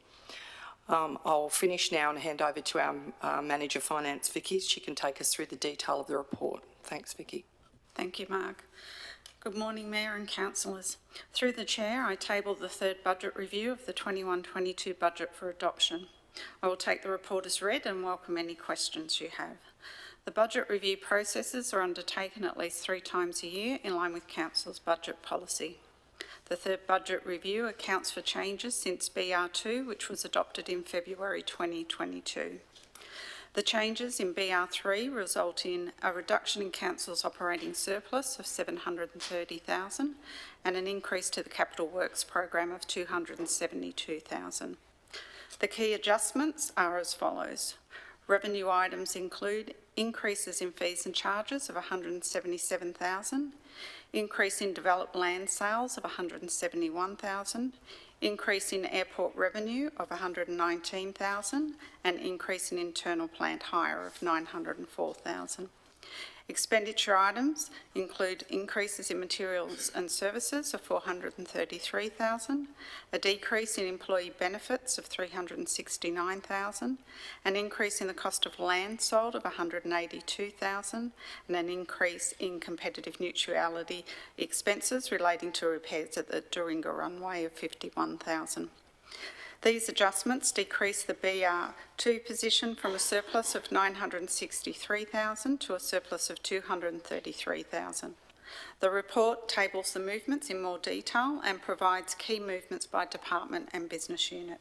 I'll finish now and hand over to our Manager Finance, Vicky. She can take us through the detail of the report. Thanks, Vicky. Thank you, Mark. Good morning, Mayor and councillors. Through the Chair, I table the third budget review of the 21-22 budget for adoption. I will take the report as read and welcome any questions you have. The budget review processes are undertaken at least 3 times a year in line with Council's budget policy. The third budget review accounts for changes since BR2, which was adopted in February 2022. The changes in BR3 result in a reduction in Council's operating surplus of $730,000 and an increase to the capital works program of $272,000. The key adjustments are as follows. Revenue items include increases in fees and charges of $177,000, increase in developed land sales of $171,000, increase in airport revenue of $119,000, and increase in internal plant hire of $904,000. Expenditure items include increases in materials and services of $433,000, a decrease in employee benefits of $369,000, an increase in the cost of land sold of $182,000, and an increase in competitive neutrality expenses relating to repairs at the Doringa runway of $51,000. These adjustments decrease the BR2 position from a surplus of $963,000 to a surplus of $233,000. The report tables the movements in more detail and provides key movements by department and business unit.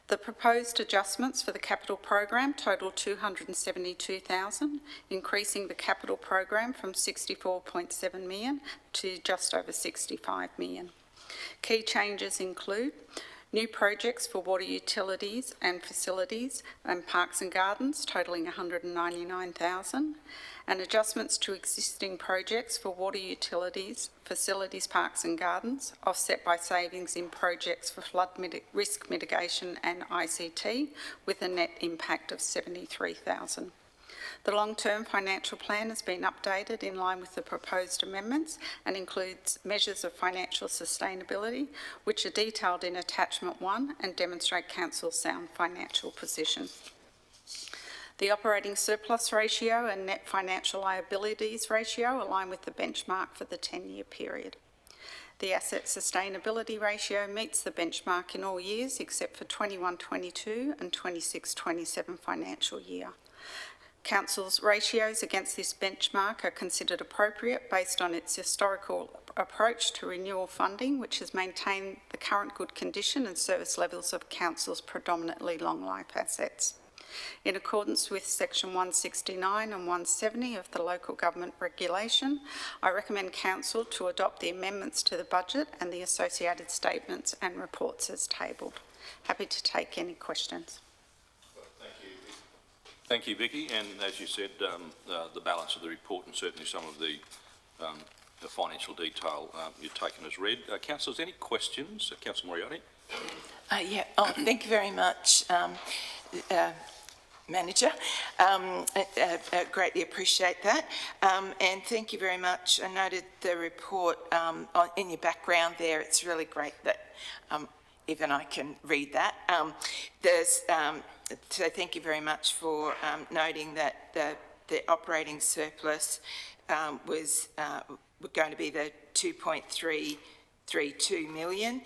The proposed adjustments for the capital program total $272,000, increasing the capital program from $64.7 million to just over $65 million. Key changes include new projects for water utilities and facilities and parks and gardens totalling $199,000, and adjustments to existing projects for water utilities, facilities, parks and gardens, offset by savings in projects for flood risk mitigation and ICT, with a net impact of $73,000. The long-term financial plan has been updated in line with the proposed amendments and includes measures of financial sustainability, which are detailed in Attachment 1 and demonstrate Council's sound financial position. The operating surplus ratio and net financial liabilities ratio align with the benchmark for the 10-year period. The asset sustainability ratio meets the benchmark in all years except for 21-22 and 26-27 financial year. Council's ratios against this benchmark are considered appropriate based on its historical approach to renewal funding, which has maintained the current good condition and service levels of Council's predominantly long-life assets. In accordance with Section 169 and 170 of the Local Government Regulation, I recommend Council to adopt the amendments to the budget and the associated statements and reports as tabled. Happy to take any questions. Thank you, Vicky. And as you said, the balance of the report and certainly some of the financial detail you've taken as read. Councillors, any questions? Councillor Moriarty. Thank you very much, Manager. Greatly appreciate that. And thank you very much. I noted the report in your background there. It's really great that even I can read that. So thank you very much for noting that the operating surplus was going to be the 2.332 million.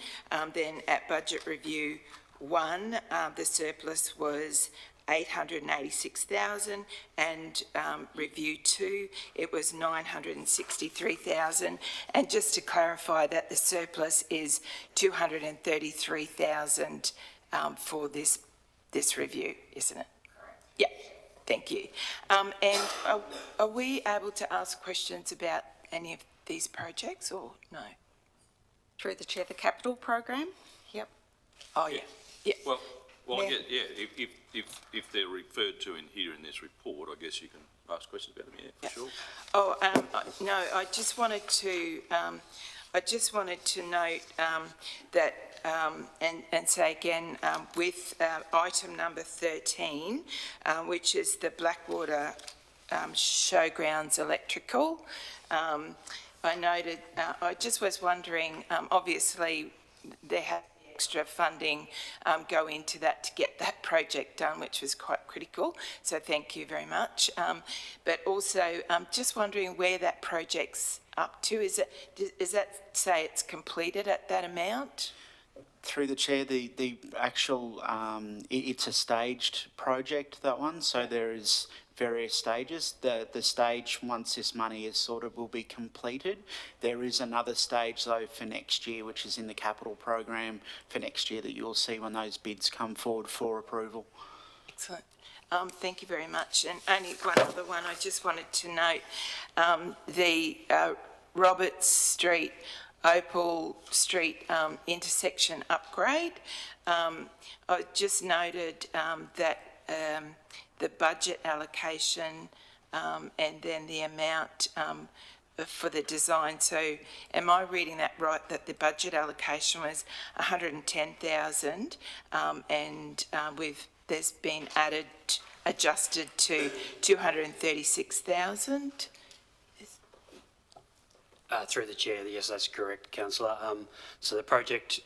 Then at budget review 1, the surplus was 886,000, and review 2, it was 963,000. And just to clarify that the surplus is 233,000 for this review, isn't it? Correct. Yeah, thank you. And are we able to ask questions about any of these projects or no? Through the Chair, the capital program? Yep. Oh, yeah. Yeah. Well, if they're referred to in here in this report, I guess you can ask questions about them, yeah, for sure. Oh, no, I just wanted to note that, and say again, with item number 13, which is the Blackwater Showgrounds Electrical, I noted, I just was wondering, obviously there had extra funding go into that to get that project done, which was quite critical. So thank you very much. But also, just wondering where that project's up to. Does that say it's completed at that amount? Through the Chair, the actual, it's a staged project, that one, so there is various stages. The stage, once this money is sorted, will be completed. There is another stage, though, for next year, which is in the capital program for next year that you'll see when those bids come forward for approval. Excellent. Thank you very much. And only one other one, I just wanted to note the Roberts Street, Opal Street intersection upgrade. I just noted that the budget allocation and then the amount for the design. So am I reading that right, that the budget allocation was 110,000 and there's been adjusted to 236,000? Through the Chair, yes, that's correct, Councillor. So the project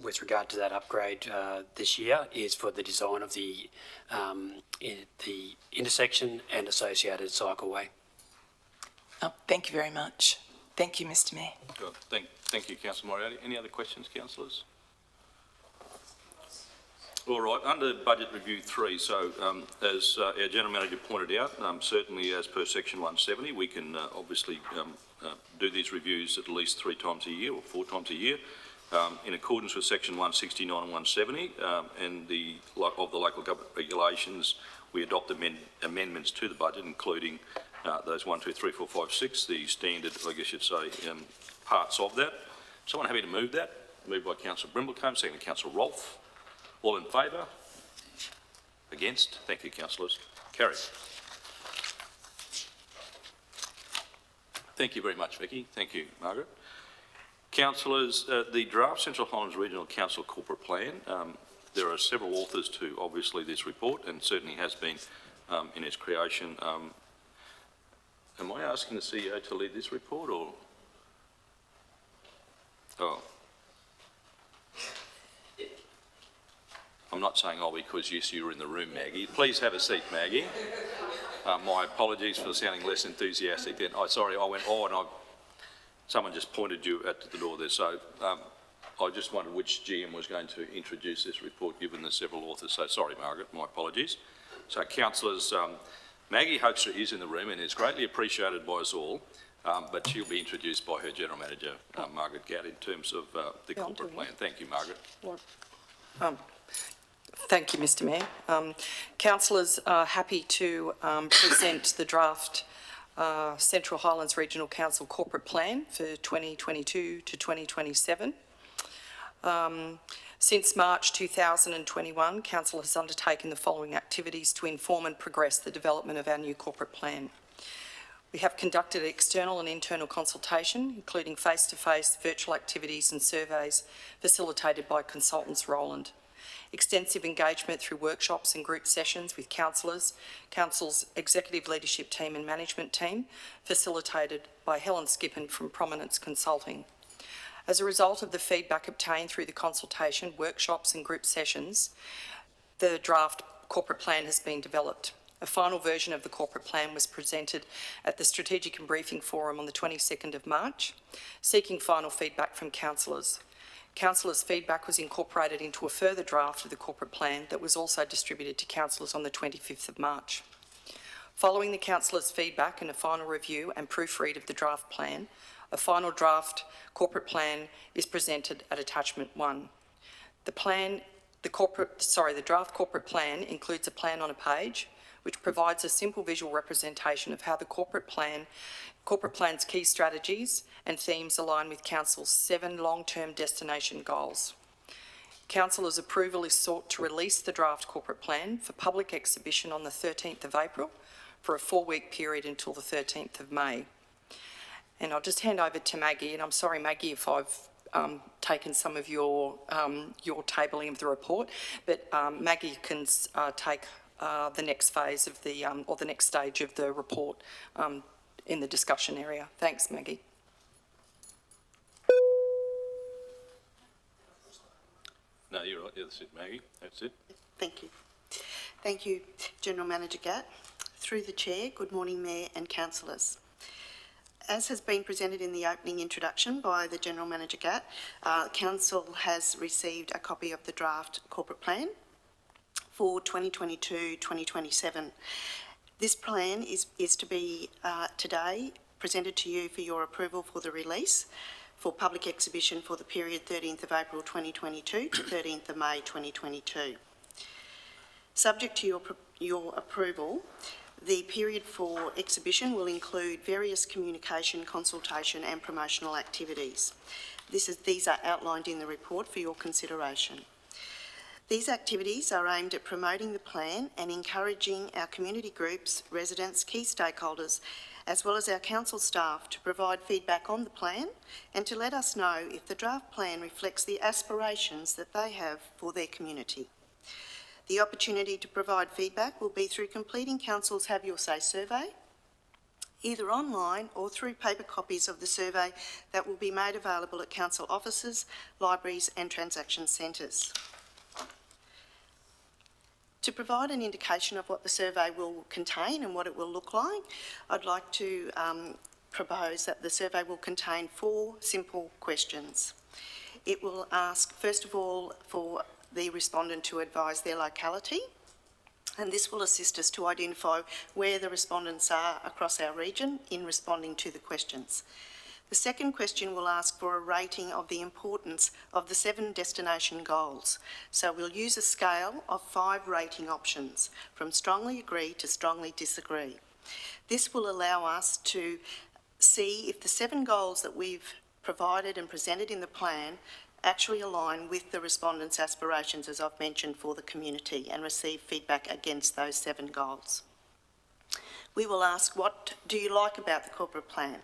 with regard to that upgrade this year is for the design of the intersection and associated cycleway. Thank you very much. Thank you, Mr Mayor. Thank you, Councillor Moriarty. Any other questions, councillors? All right, under Budget Review 3, so as our General Manager pointed out, certainly as per Section 170, we can obviously do these reviews at least 3 times a year or 4 times a year. In accordance with Section 169 and 170 and of the local government regulations, we adopt amendments to the budget, including those 1, 2, 3, 4, 5, 6, the standard, I guess you'd say, parts of that. Someone happy to move that? Moved by Councillor Brimblecombe, second by Councillor Rolfe. All in favour? Against? Thank you, councillors. Carried. Thank you very much, Vicky. Thank you, Margaret. Councillors, the draft Central Highlands Regional Council Corporate Plan, there are several authors to obviously this report, and certainly has been in its creation. Am I asking the CEO to lead this report, or? Oh. I'm not saying, oh, because yes, you were in the room, Maggie. Please have a seat, Maggie. My apologies for sounding less enthusiastic then. Oh, sorry, I went, oh, and someone just pointed you at the door there. So I just wondered which GM was going to introduce this report, given the several authors. So sorry, Margaret, my apologies. So councillors, Maggie Hoekstra is in the room and is greatly appreciated by us all, but she'll be introduced by her General Manager, Margaret Gatt, in terms of the corporate plan. Thank you, Margaret. Thank you, Mr Mayor. Councillors are happy to present the draft Central Highlands Regional Council Corporate Plan for 2022 to 2027. Since March 2021, Council has undertaken the following activities to inform and progress the development of our new corporate plan. We have conducted external and internal consultation, including face-to-face, virtual activities and surveys facilitated by consultants Rowland. Extensive engagement through workshops and group sessions with councillors, Council's executive leadership team and management team, facilitated by Helen Skippen from Prominence Consulting. As a result of the feedback obtained through the consultation, workshops and group sessions, the draft corporate plan has been developed. A final version of the corporate plan was presented at the Strategic and Briefing Forum on the 22nd of March, seeking final feedback from councillors. Councillors' feedback was incorporated into a further draft of the corporate plan that was also distributed to councillors on the 25th of March. Following the councillors' feedback and a final review and proofread of the draft plan, a final draft corporate plan is presented at attachment 1. The draft corporate plan includes a plan on a page, which provides a simple visual representation of how the corporate plan's key strategies and themes align with Council's 7 long-term destination goals. Councillors' approval is sought to release the draft corporate plan for public exhibition on the 13th of April for a 4-week period until the 13th of May. And I'll just hand over to Maggie, and I'm sorry, Maggie, if I've taken some of your tabling of the report, but Maggie can take the next phase of the, or the next stage of the report in the discussion area. Thanks, Maggie. No, you're right. Yeah, that's it, Maggie. That's it. Thank you. Thank you, General Manager Gatt. Through the Chair, good morning, Mayor and Councillors. As has been presented in the opening introduction by the General Manager Gatt, Council has received a copy of the draft corporate plan for 2022-2027. This plan is to be today presented to you for your approval for the release for public exhibition for the period 13th of April 2022 to 13th of May 2022. Subject to your approval, the period for exhibition will include various communication, consultation and promotional activities. These are outlined in the report for your consideration. These activities are aimed at promoting the plan and encouraging our community groups, residents, key stakeholders, as well as our council staff to provide feedback on the plan and to let us know if the draft plan reflects the aspirations that they have for their community. The opportunity to provide feedback will be through completing Council's Have Your Say survey, either online or through paper copies of the survey that will be made available at council offices, libraries and transaction centres. To provide an indication of what the survey will contain and what it will look like, I'd like to propose that the survey will contain 4 simple questions. It will ask, first of all, for the respondent to advise their locality, and this will assist us to identify where the respondents are across our region in responding to the questions. The second question will ask for a rating of the importance of the 7 destination goals. So we'll use a scale of 5 rating options, from strongly agree to strongly disagree. This will allow us to see if the 7 goals that we've provided and presented in the plan actually align with the respondents' aspirations, as I've mentioned, for the community, and receive feedback against those 7 goals. We will ask, what do you like about the corporate plan?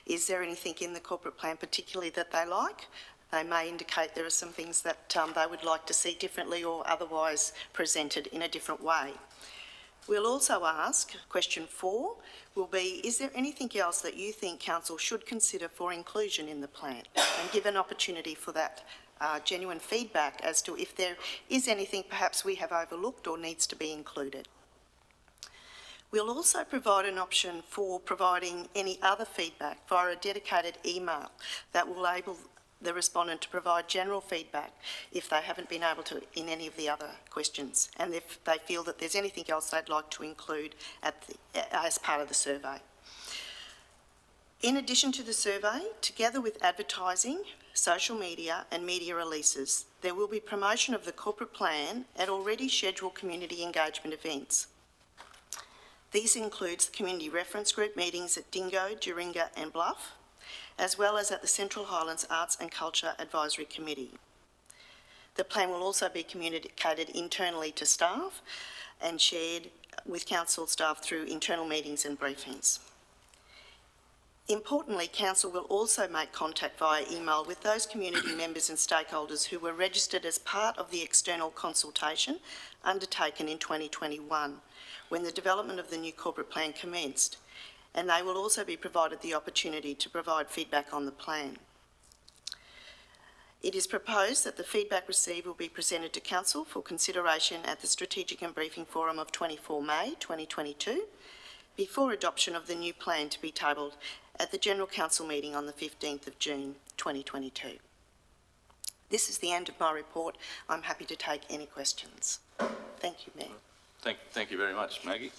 Is there anything in the corporate plan particularly that they like? They may indicate there are some things that they would like to see differently or otherwise presented in a different way. We'll also ask, question 4 will be, is there anything else that you think Council should consider for inclusion in the plan? And give an opportunity for that genuine feedback as to if there is anything perhaps we have overlooked or needs to be included. We'll also provide an option for providing any other feedback via a dedicated email that will enable the respondent to provide general feedback if they haven't been able to in any of the other questions, and if they feel that there's anything else they'd like to include as part of the survey. In addition to the survey, together with advertising, social media and media releases, there will be promotion of the corporate plan at already scheduled community engagement events. These includes the Community Reference Group meetings at Dingo, Duringa and Bluff, as well as at the Central Highlands Arts and Culture Advisory Committee. The plan will also be communicated internally to staff and shared with council staff through internal meetings and briefings. Importantly, Council will also make contact via email with those community members and stakeholders who were registered as part of the external consultation undertaken in 2021, when the development of the new corporate plan commenced, and they will also be provided the opportunity to provide feedback on the plan. It is proposed that the feedback received will be presented to Council for consideration at the Strategic and Briefing Forum of 24 May 2022, before adoption of the new plan to be tabled at the General Council meeting on the 15th of June 2022. This is the end of my report. I'm happy to take any questions. Thank you, Mayor. Thank you very much, Maggie.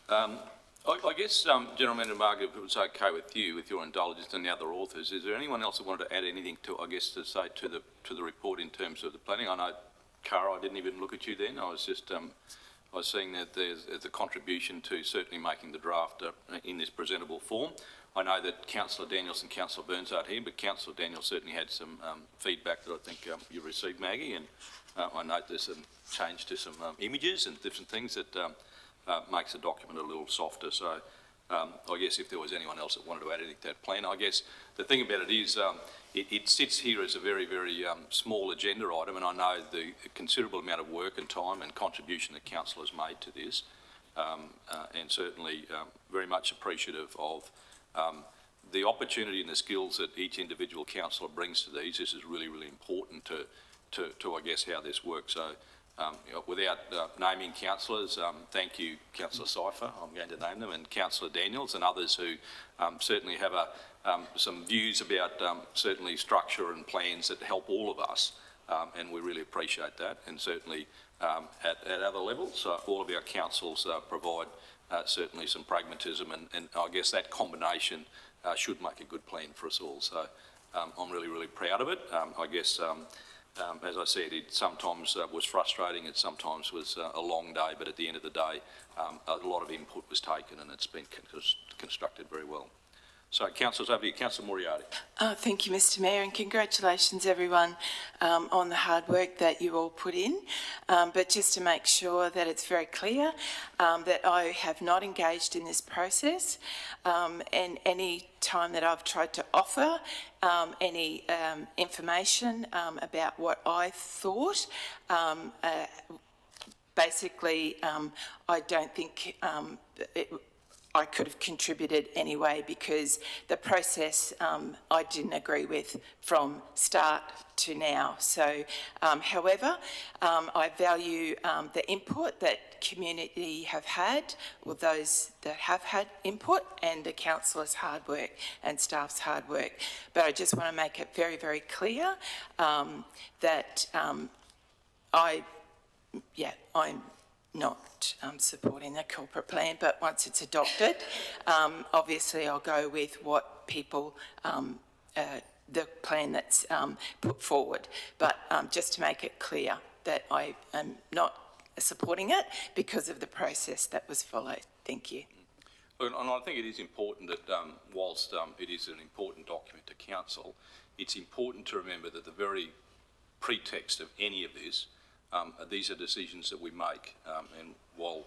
I guess, General Manager Margaret, if it was okay with you, with your indulgence and the other authors, is there anyone else that wanted to add anything to, I guess, to say to the report in terms of the planning? I know, Cara, I didn't even look at you then. I was just, I was seeing that there's a contribution to certainly making the draft in this presentable form. I know that Councillor Daniels and Councillor Burns aren't here, but Councillor Daniels certainly had some feedback that I think you received, Maggie, and I note there's some change to some images and different things that makes the document a little softer. So I guess if there was anyone else that wanted to add anything to that plan, I guess the thing about it is it sits here as a very, very small agenda item, and I know the considerable amount of work and time and contribution that Council has made to this, and certainly very much appreciative of the opportunity and the skills that each individual councillor brings to these. This is really, really important to I guess, how this works. So you know, without naming councillors, thank you, Councillor Cypher, I'm going to name them, and Councillor Daniels and others who certainly have some views about certainly structure and plans that help all of us, and we really appreciate that. And certainly at other levels, all of our councils provide certainly some pragmatism, and I guess that combination should make a good plan for us all. So I'm really, really proud of it. I guess as I said, it sometimes was frustrating, it sometimes was a long day, but at the end of the day, a lot of input was taken and it's been constructed very well. So, councillors, over to you. Councillor Moriarty. Thank you, Mr Mayor, and congratulations everyone on the hard work that you all put in. But just to make sure that it's very clear that I have not engaged in this process, and any time that I've tried to offer any information about what I thought, basically I don't think I could have contributed anyway, because the process I didn't agree with from start to now. So, however, I value the input that community have had, or those that have had input, and the councillors' hard work and staff's hard work. But I just want to make it very, very clear that I'm not supporting the corporate plan, but once it's adopted, obviously I'll go with what people, the plan that's put forward. But just to make it clear that I am not supporting it because of the process that was followed. Thank you. And I think it is important that whilst it is an important document to council, it's important to remember that the very pretext of any of this, these are decisions that we make, and while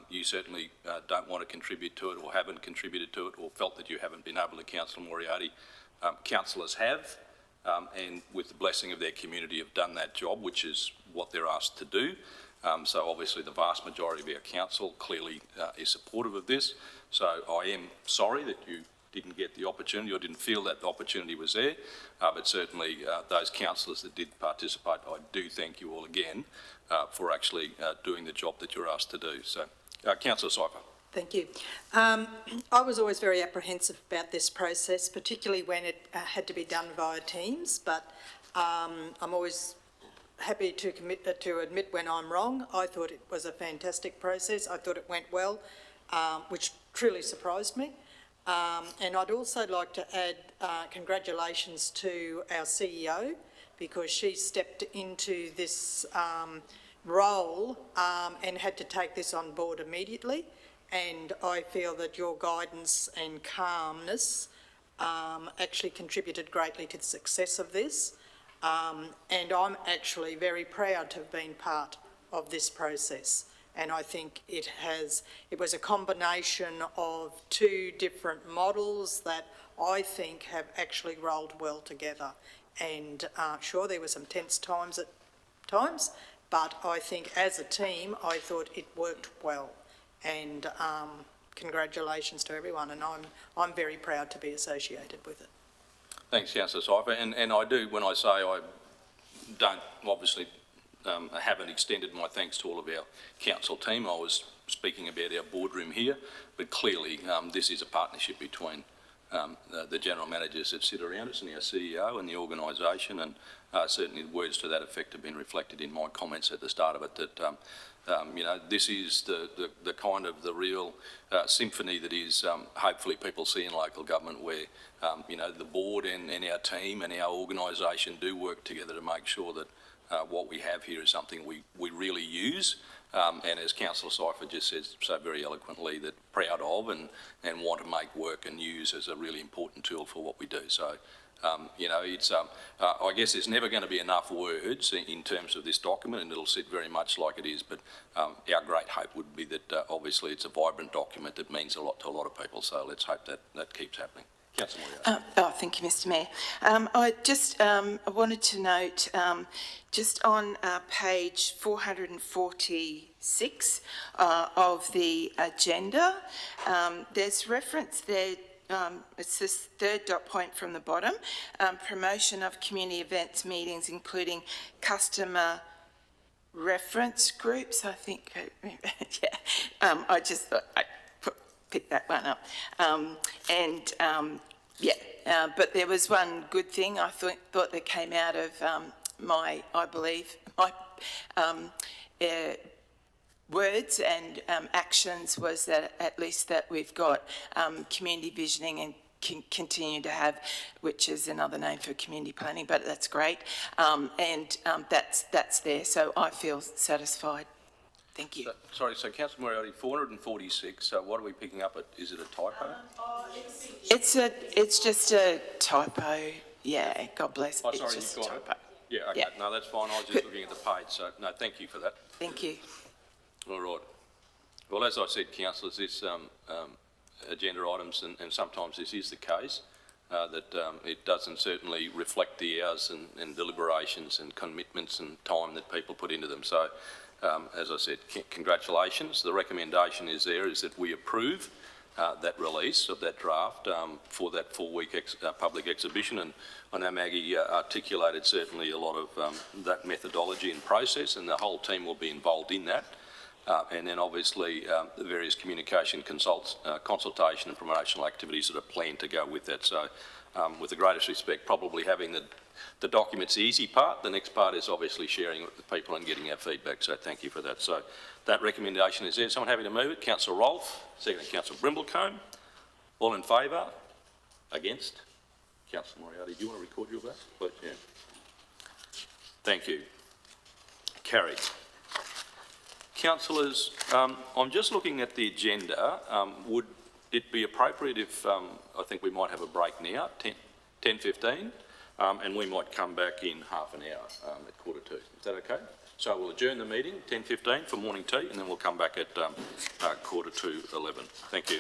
you certainly don't want to contribute to it, or haven't contributed to it, or felt that you haven't been able to, Councillor Moriarty, councillors have, and with the blessing of their community have done that job, which is what they're asked to do. So obviously the vast majority of our council clearly is supportive of this. So I am sorry that you didn't get the opportunity, or didn't feel that the opportunity was there, but certainly those councillors that did participate, I do thank you all again for actually doing the job that you're asked to do. So, Councillor Sypher. Thank you. I was always very apprehensive about this process, particularly when it had to be done via Teams, but I'm always happy to admit when I'm wrong. I thought it was a fantastic process. I thought it went well, which truly surprised me. And I'd also like to add congratulations to our CEO, because she stepped into this role and had to take this on board immediately. And I feel that your guidance and calmness actually contributed greatly to the success of this. And I'm actually very proud to have been part of this process. And I think it was a combination of two different models that I think have actually rolled well together. And sure, there were some tense times at times, but I think as a team, I thought it worked well. And congratulations to everyone, and I'm very proud to be associated with it. Thanks, Councillor Sypher. And I do, when I say I don't obviously haven't extended my thanks to all of our council team, I was speaking about our boardroom here, but clearly this is a partnership between the general managers that sit around us and our CEO and the organisation, and certainly the words to that effect have been reflected in my comments at the start of it, that you know, this is the kind of the real symphony that is hopefully people see in local government, where you know, the board and our team and our organisation do work together to make sure that what we have here is something we really use, and as Councillor Sypher just says so very eloquently, that proud of and want to make work and use as a really important tool for what we do. So you know, it's I guess there's never going to be enough words in terms of this document, and it'll sit very much like it is, but our great hope would be that obviously it's a vibrant document that means a lot to a lot of people, so let's hope that keeps happening. Councillor Moriarty. Thank you, Mr Mayor. I just wanted to note, just on page 446 of the agenda, there's reference there, it's this third dot point from the bottom, promotion of community events, meetings, including customer reference groups, I think. Yeah, I just thought I'd pick that one up. But there was one good thing I thought that came out of my words and actions, was that at least that we've got community visioning and continue to have, which is another name for community planning, but that's great. That's there, so I feel satisfied. Thank you. Sorry, so Councillor Moriarty, 446, so what are we picking up? Is it a typo? It's just a typo. Yeah, God bless. Oh, sorry, it's just you've got a typo. it. Yeah, okay, yeah. No, that's fine. I was just looking at the page, so no, thank you for that. Thank you. All right. Well, as I said, councillors, this agenda items, and sometimes this is the case, that it doesn't certainly reflect the hours and deliberations and commitments and time that people put into them. So, as I said, congratulations. The recommendation is that we approve that release of that draft for that 4-week public exhibition. And I know Maggie articulated certainly a lot of that methodology and process, and the whole team will be involved in that. And then obviously the various communication consultation and promotional activities that are planned to go with that. So with the greatest respect, probably having the documents the easy part. The next part is obviously sharing it with people and getting our feedback. So thank you for that. So that recommendation is there. Someone happy to move it? Councillor Rolfe, second Councillor Brimblecombe. All in favour? Against? Councillor Moriarty, do you want to record your vote? Please, yeah. Thank you. Carried. Councillors, I'm just looking at the agenda. Would it be appropriate if, I think we might have a break now, 10:15, and we might come back in half an hour at 1:45. Is that okay? So we'll adjourn the meeting, 10:15 for morning tea, and then we'll come back at 11:15. Thank you.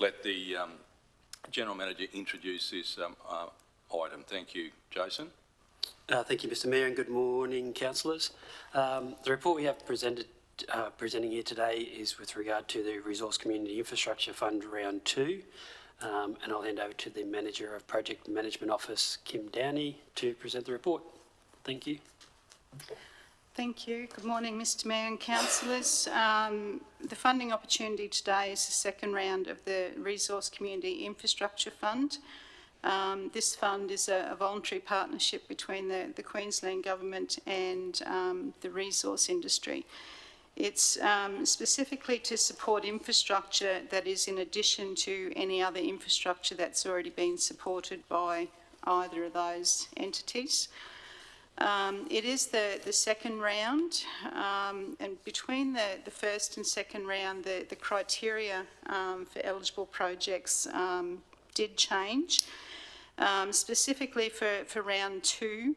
let the General Manager introduce this item. Thank you, Jason. Thank you, Mr Mayor, and good morning, councillors. The report we have presenting here today is with regard to the Resource Community Infrastructure Fund Round 2, and I'll hand over to the Manager of Project Management Office, Kim Downey, to present the report. Thank you. Thank you. Good morning, Mr Mayor and councillors. The funding opportunity today is the second round of the Resource Community Infrastructure Fund. This fund is a voluntary partnership between the Queensland Government and the resource industry. It's specifically to support infrastructure that is in addition to any other infrastructure that's already been supported by either of those entities. It is the second round, and between the first and second round, the criteria for eligible projects did change. Specifically for round 2,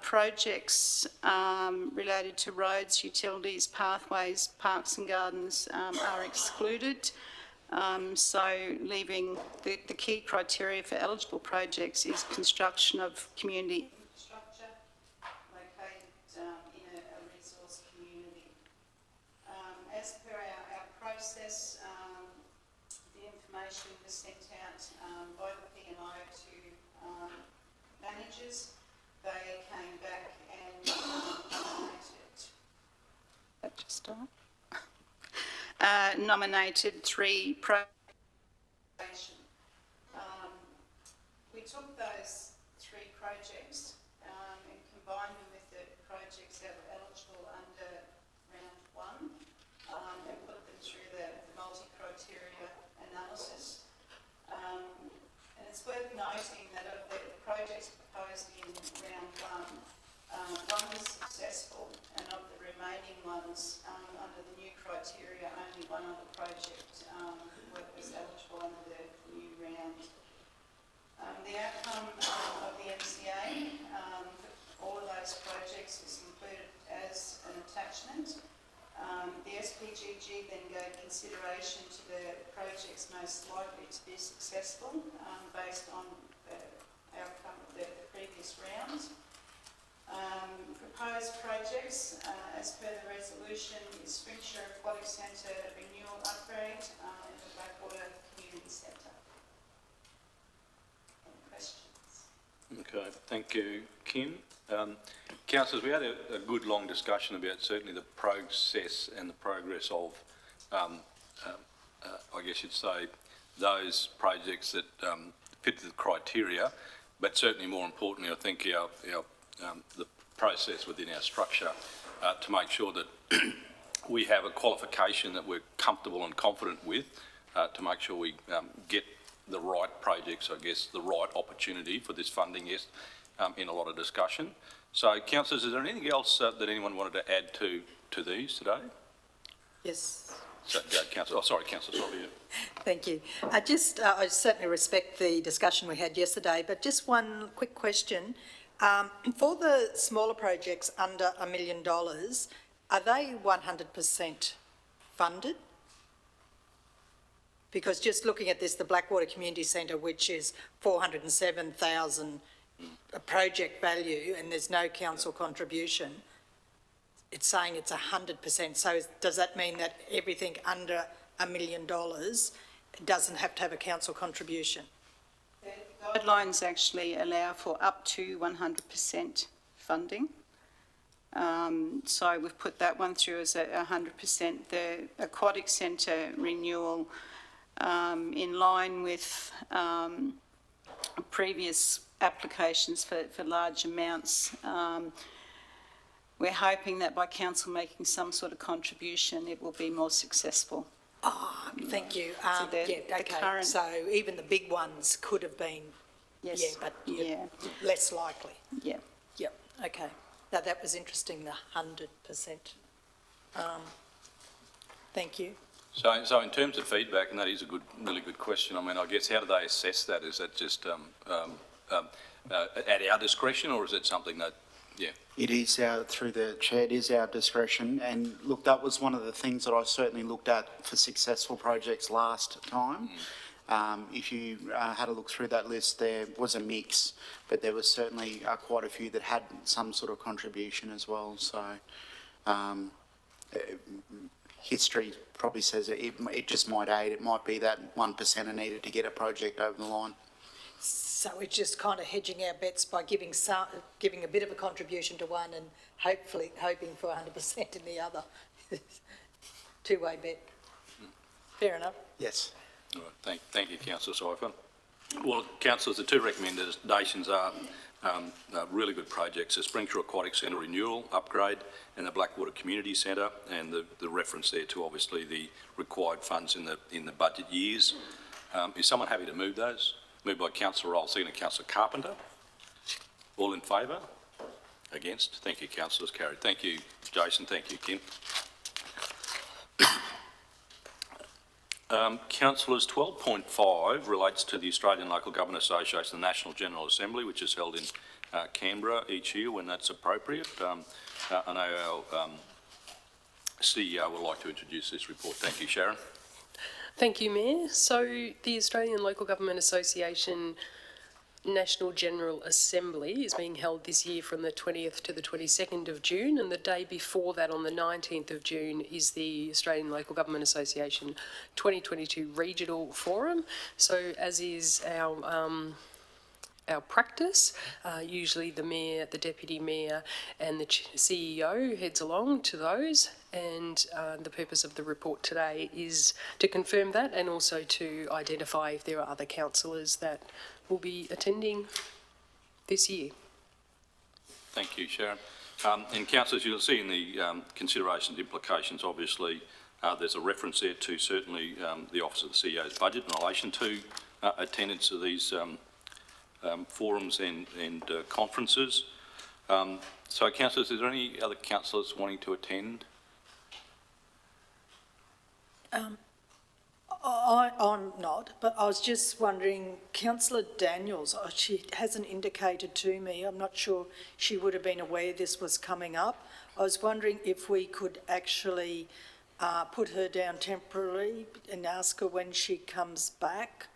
projects related to roads, utilities, pathways, parks and gardens are excluded. So leaving the key criteria for eligible projects is construction of community infrastructure located in a resource community. As per our process, the information was sent out by the P&O to managers. They came back and nominated 3 projects. We took those 3 projects and combined them with the projects that were eligible under round 1 and put them through the multi-criteria analysis. And it's worth noting that of the projects proposed in round 1, 1 was successful, and of the remaining ones under the new criteria, only 1 other project was eligible under the new round. The outcome of the MCA for all of those projects is included as an attachment. The SPGG then gave consideration to the projects most likely to be successful based on the outcome of the previous round. Proposed projects, as per the resolution, is Springshire Aquatic Centre renewal upgrade and the Blackwater Community Centre. Any questions? Okay, thank you, Kim. Councillors, we had a good long discussion about certainly the process and the progress of, I guess you'd say, those projects that fit the criteria, but certainly more importantly, I think the process within our structure to make sure that we have a qualification that we're comfortable and confident with to make sure we get the right projects, I guess, the right opportunity for this funding, yes, in a lot of discussion. So, councillors, is there anything else that anyone wanted to add to these today? Yes. So, Councillor, Councillor, sorry. Thank you. I certainly respect the discussion we had yesterday, but just one quick question. For the smaller projects under $1 million, are they 100% funded? Because just looking at this, the Blackwater Community Centre, which is $407,000 project value, and there's no council contribution, it's saying it's 100%. So does that mean that everything under $1 million doesn't have to have a council contribution? The guidelines actually allow for up to 100% funding. So we've put that one through as 100%. The Aquatic Centre renewal, in line with previous applications for large amounts, we're hoping that by council making some sort of contribution, it will be more successful. Oh, thank you. So Okay. So even the big ones could have been, yes, yeah, but less likely. Yeah. Yep. Okay. Now that was interesting. The 100%. Thank you. So in terms of feedback, and that is a really good question. I mean, I guess how do they assess that? Is that just at our discretion, or is it something that, yeah? It is through the chair, it is our discretion, and look, that was one of the things that I certainly looked at for successful projects last time. If you had a look through that list, there was a mix, but there was certainly quite a few that had some sort of contribution as well. So history probably says it just might aid. It might be that 1% needed to get a project over the line. So we're just kind of hedging our bets by giving a bit of a contribution to one and hopefully hoping for 100% in the other. Two-way bet. Fair enough. Yes. All right. Thank you, Councillor Sypher. Well, councillors, the two recommendations are really good projects: the Springtree Aquatic Centre renewal, upgrade, and the Blackwater Community Centre, and the reference there to obviously the required funds in the budget years. Is someone happy to move those? Moved by Councillor Roll, seconded Councillor Carpenter. All in favour? Against? Thank you, councillors. Carried. Thank you, Jason. Thank you, Kim. Councillors, 12.5 relates to the Australian Local Government Association, the National General Assembly, which is held in Canberra each year when that's appropriate. I know our CEO would like to introduce this report. Thank you, Sharon. Thank you, Mayor. So the Australian Local Government Association National General Assembly is being held this year from the 20th to the 22nd of June, and the day before that, on the 19th of June, is the Australian Local Government Association 2022 Regional Forum. So as is our practice, usually the Mayor, the Deputy Mayor and the CEO heads along to those, and the purpose of the report today is to confirm that and also to identify if there are other councillors that will be attending this year. Thank you, Sharon. And councillors, you'll see in the considerations implications, obviously, there's a reference there to certainly the Office of the CEO's budget in relation to attendance of these forums and conferences. So, councillors, is there any other councillors wanting to attend? I'm not, but I was just wondering, Councillor Daniels, she hasn't indicated to me, I'm not sure she would have been aware this was coming up. I was wondering if we could actually put her down temporarily and ask her when she comes back.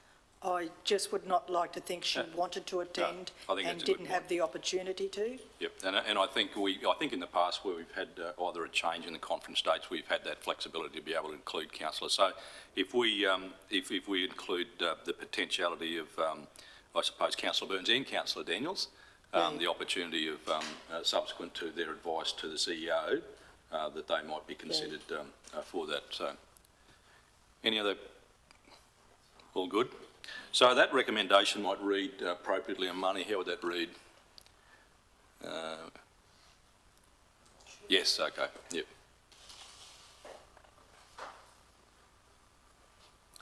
I just would not like to think she wanted to attend and didn't have the opportunity to. Yep, and I think in the past where we've had either a change in the conference dates, we've had that flexibility to be able to include councillors. So if we include the potentiality of, I suppose, Councillor Burns and Councillor Daniels, the opportunity of subsequent to their advice to the CEO, that they might be considered for that. So, any other? All good. So that recommendation might read appropriately on money. How would that read? Yes, okay, yep.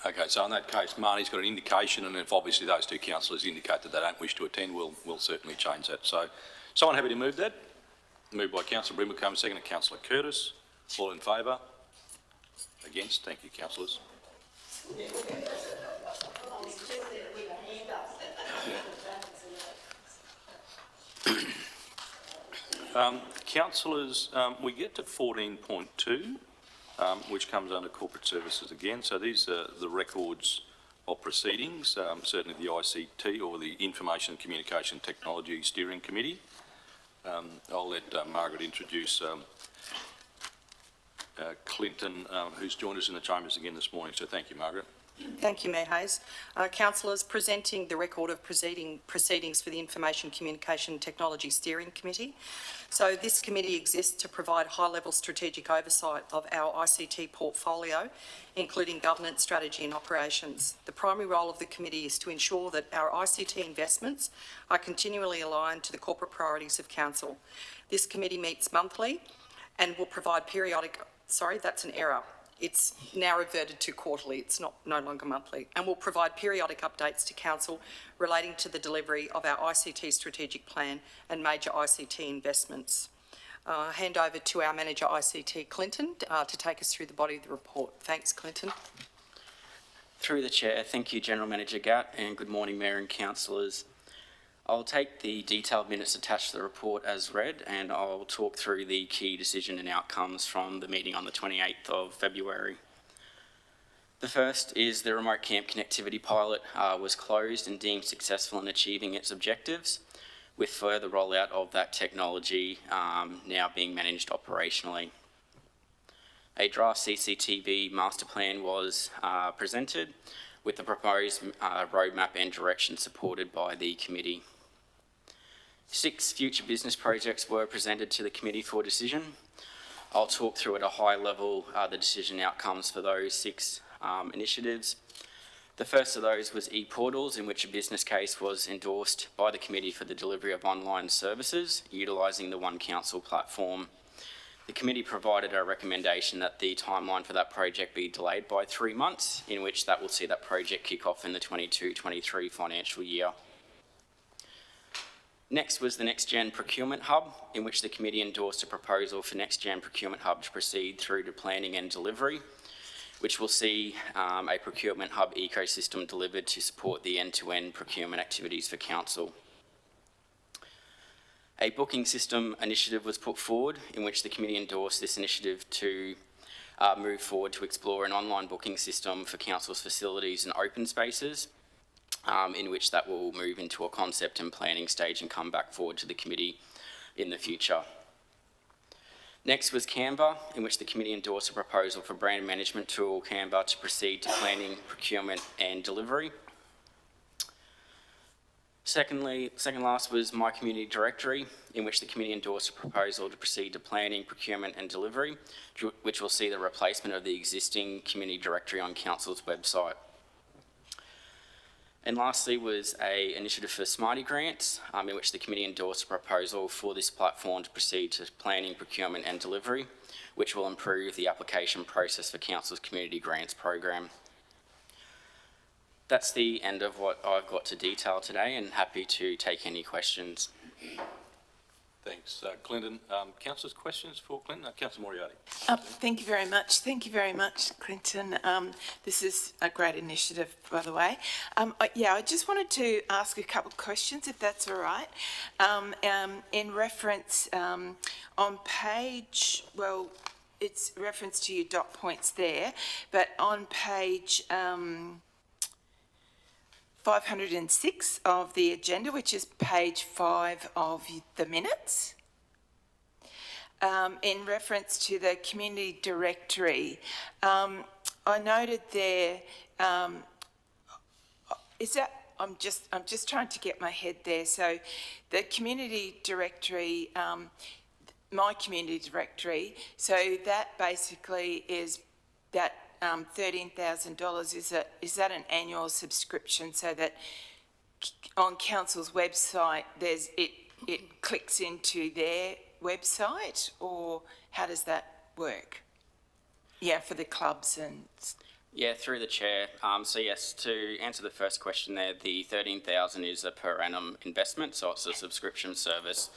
Okay, so in that case, Marnie's got an indication, and if obviously those two councillors indicate that they don't wish to attend, we'll certainly change that. So, someone happy to move that? Moved by Councillor Brimblecombe, seconded Councillor Curtis. All in favour? Against? Thank you, councillors. Councillors, we get to 14.2, which comes under corporate services again. So these are the records of proceedings, certainly the ICT, or the Information and Communication Technology Steering Committee. I'll let Margaret introduce Clinton, who's joined us in the chambers again this morning. So thank you, Margaret. Thank you, Mayor Hayes. Councillors, presenting the record of proceedings for the Information Communication Technology Steering Committee. So this committee exists to provide high-level strategic oversight of our ICT portfolio, including governance, strategy and operations. The primary role of the committee is to ensure that our ICT investments are continually aligned to the corporate priorities of Council. This committee meets monthly and will provide periodic, sorry, that's an error. It's now reverted to quarterly, it's no longer monthly, and will provide periodic updates to Council relating to the delivery of our ICT strategic plan and major ICT investments. Hand over to our Manager ICT, Clinton, to take us through the body of the report. Thanks, Clinton. Through the Chair, thank you, General Manager Gatt, and good morning, Mayor and Councillors. I'll take the detailed minutes attached to the report as read, and I'll talk through the key decision and outcomes from the meeting on the 28th of February. The first is the remote camp connectivity pilot was closed and deemed successful in achieving its objectives, with further rollout of that technology now being managed operationally. A draft CCTV master plan was presented with the proposed roadmap and direction supported by the committee. 6 future business projects were presented to the committee for decision. I'll talk through at a high level the decision outcomes for those 6 initiatives. The first of those was e-portals, in which a business case was endorsed by the committee for the delivery of online services utilising the One Council platform. The committee provided a recommendation that the timeline for that project be delayed by 3 months, in which that will see that project kick off in the 22-23 financial year. Next was the Next Gen Procurement Hub, in which the committee endorsed a proposal for Next Gen Procurement Hub to proceed through to planning and delivery, which will see a procurement hub ecosystem delivered to support the end-to-end procurement activities for council. A booking system initiative was put forward, in which the committee endorsed this initiative to move forward to explore an online booking system for council's facilities and open spaces, in which that will move into a concept and planning stage and come back forward to the committee in the future. Next was Canva, in which the committee endorsed a proposal for brand management tool Canva to proceed to planning, procurement and delivery. Second last was My Community Directory, in which the committee endorsed a proposal to proceed to planning, procurement and delivery, which will see the replacement of the existing community directory on council's website. And lastly was an initiative for Smarty Grants, in which the committee endorsed a proposal for this platform to proceed to planning, procurement and delivery, which will improve the application process for council's community grants program. That's the end of what I've got to detail today, and happy to take any questions. Thanks, Clinton. Councillors, questions for Clinton? Councillor Moriarty. Thank you very much. Thank you very much, Clinton. This is a great initiative, by the way. I just wanted to ask a couple of questions, if that's all right. In reference on page, well, it's reference to your dot points there, but on page 506 of the agenda, which is page 5 of the minutes. In reference to the community directory, I noted there, is that, I'm just trying to get my head there. So the community directory, My Community Directory, so that basically is that $13,000, is that an annual subscription, so that on council's website it clicks into their website, or how does that work? Yeah, for the clubs and... Yeah, through the chair. So yes, to answer the first question there, the $13,000 is a per annum investment, so it's a subscription service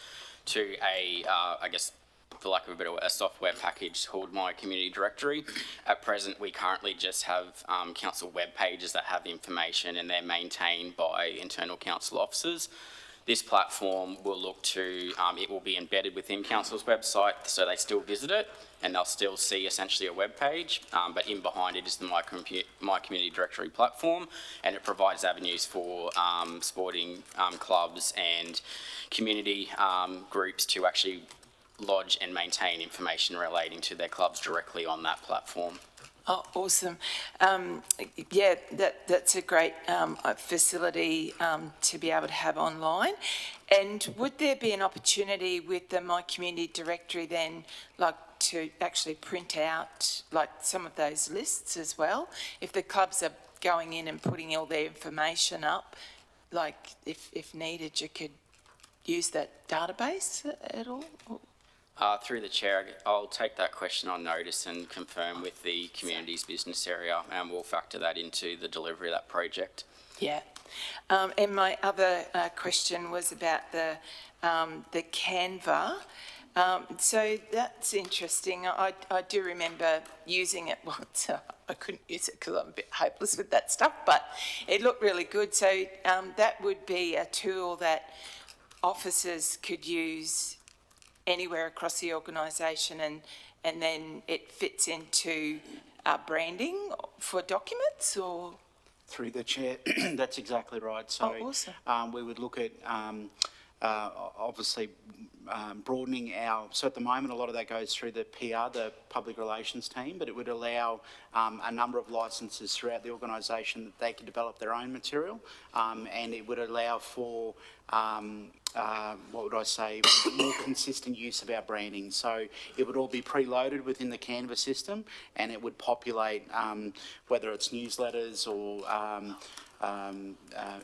to a, I guess, for lack of a better word, a software package called My Community Directory. At present, we currently just have council web pages that have information, and they're maintained by internal council officers. This platform will look to, it will be embedded within council's website, so they still visit it and they'll still see essentially a web page, but in behind it is the My Community Directory platform, and it provides avenues for sporting clubs and community groups to actually lodge and maintain information relating to their clubs directly on that platform. Oh, awesome. Yeah, that's a great facility to be able to have online. And would there be an opportunity with the My Community Directory then, like, to actually print out like some of those lists as well? If the clubs are going in and putting all their information up, like if needed, you could use that database at all? Through the chair, I'll take that question on notice and confirm with the community's business area, and we'll factor that into the delivery of that project. Yeah. And my other question was about the Canva. So that's interesting. I do remember using it once. I couldn't use it because I'm a bit hopeless with that stuff, but it looked really good. So that would be a tool that officers could use anywhere across the organisation, and then it fits into branding for documents, or? Through the chair, that's exactly right. So awesome. we would look at obviously broadening so at the moment a lot of that goes through the PR, the public relations team, but it would allow a number of licenses throughout the organisation that they could develop their own material, and it would allow for what would I say, more consistent use of our branding. So it would all be preloaded within the Canva system, and it would populate whether it's newsletters or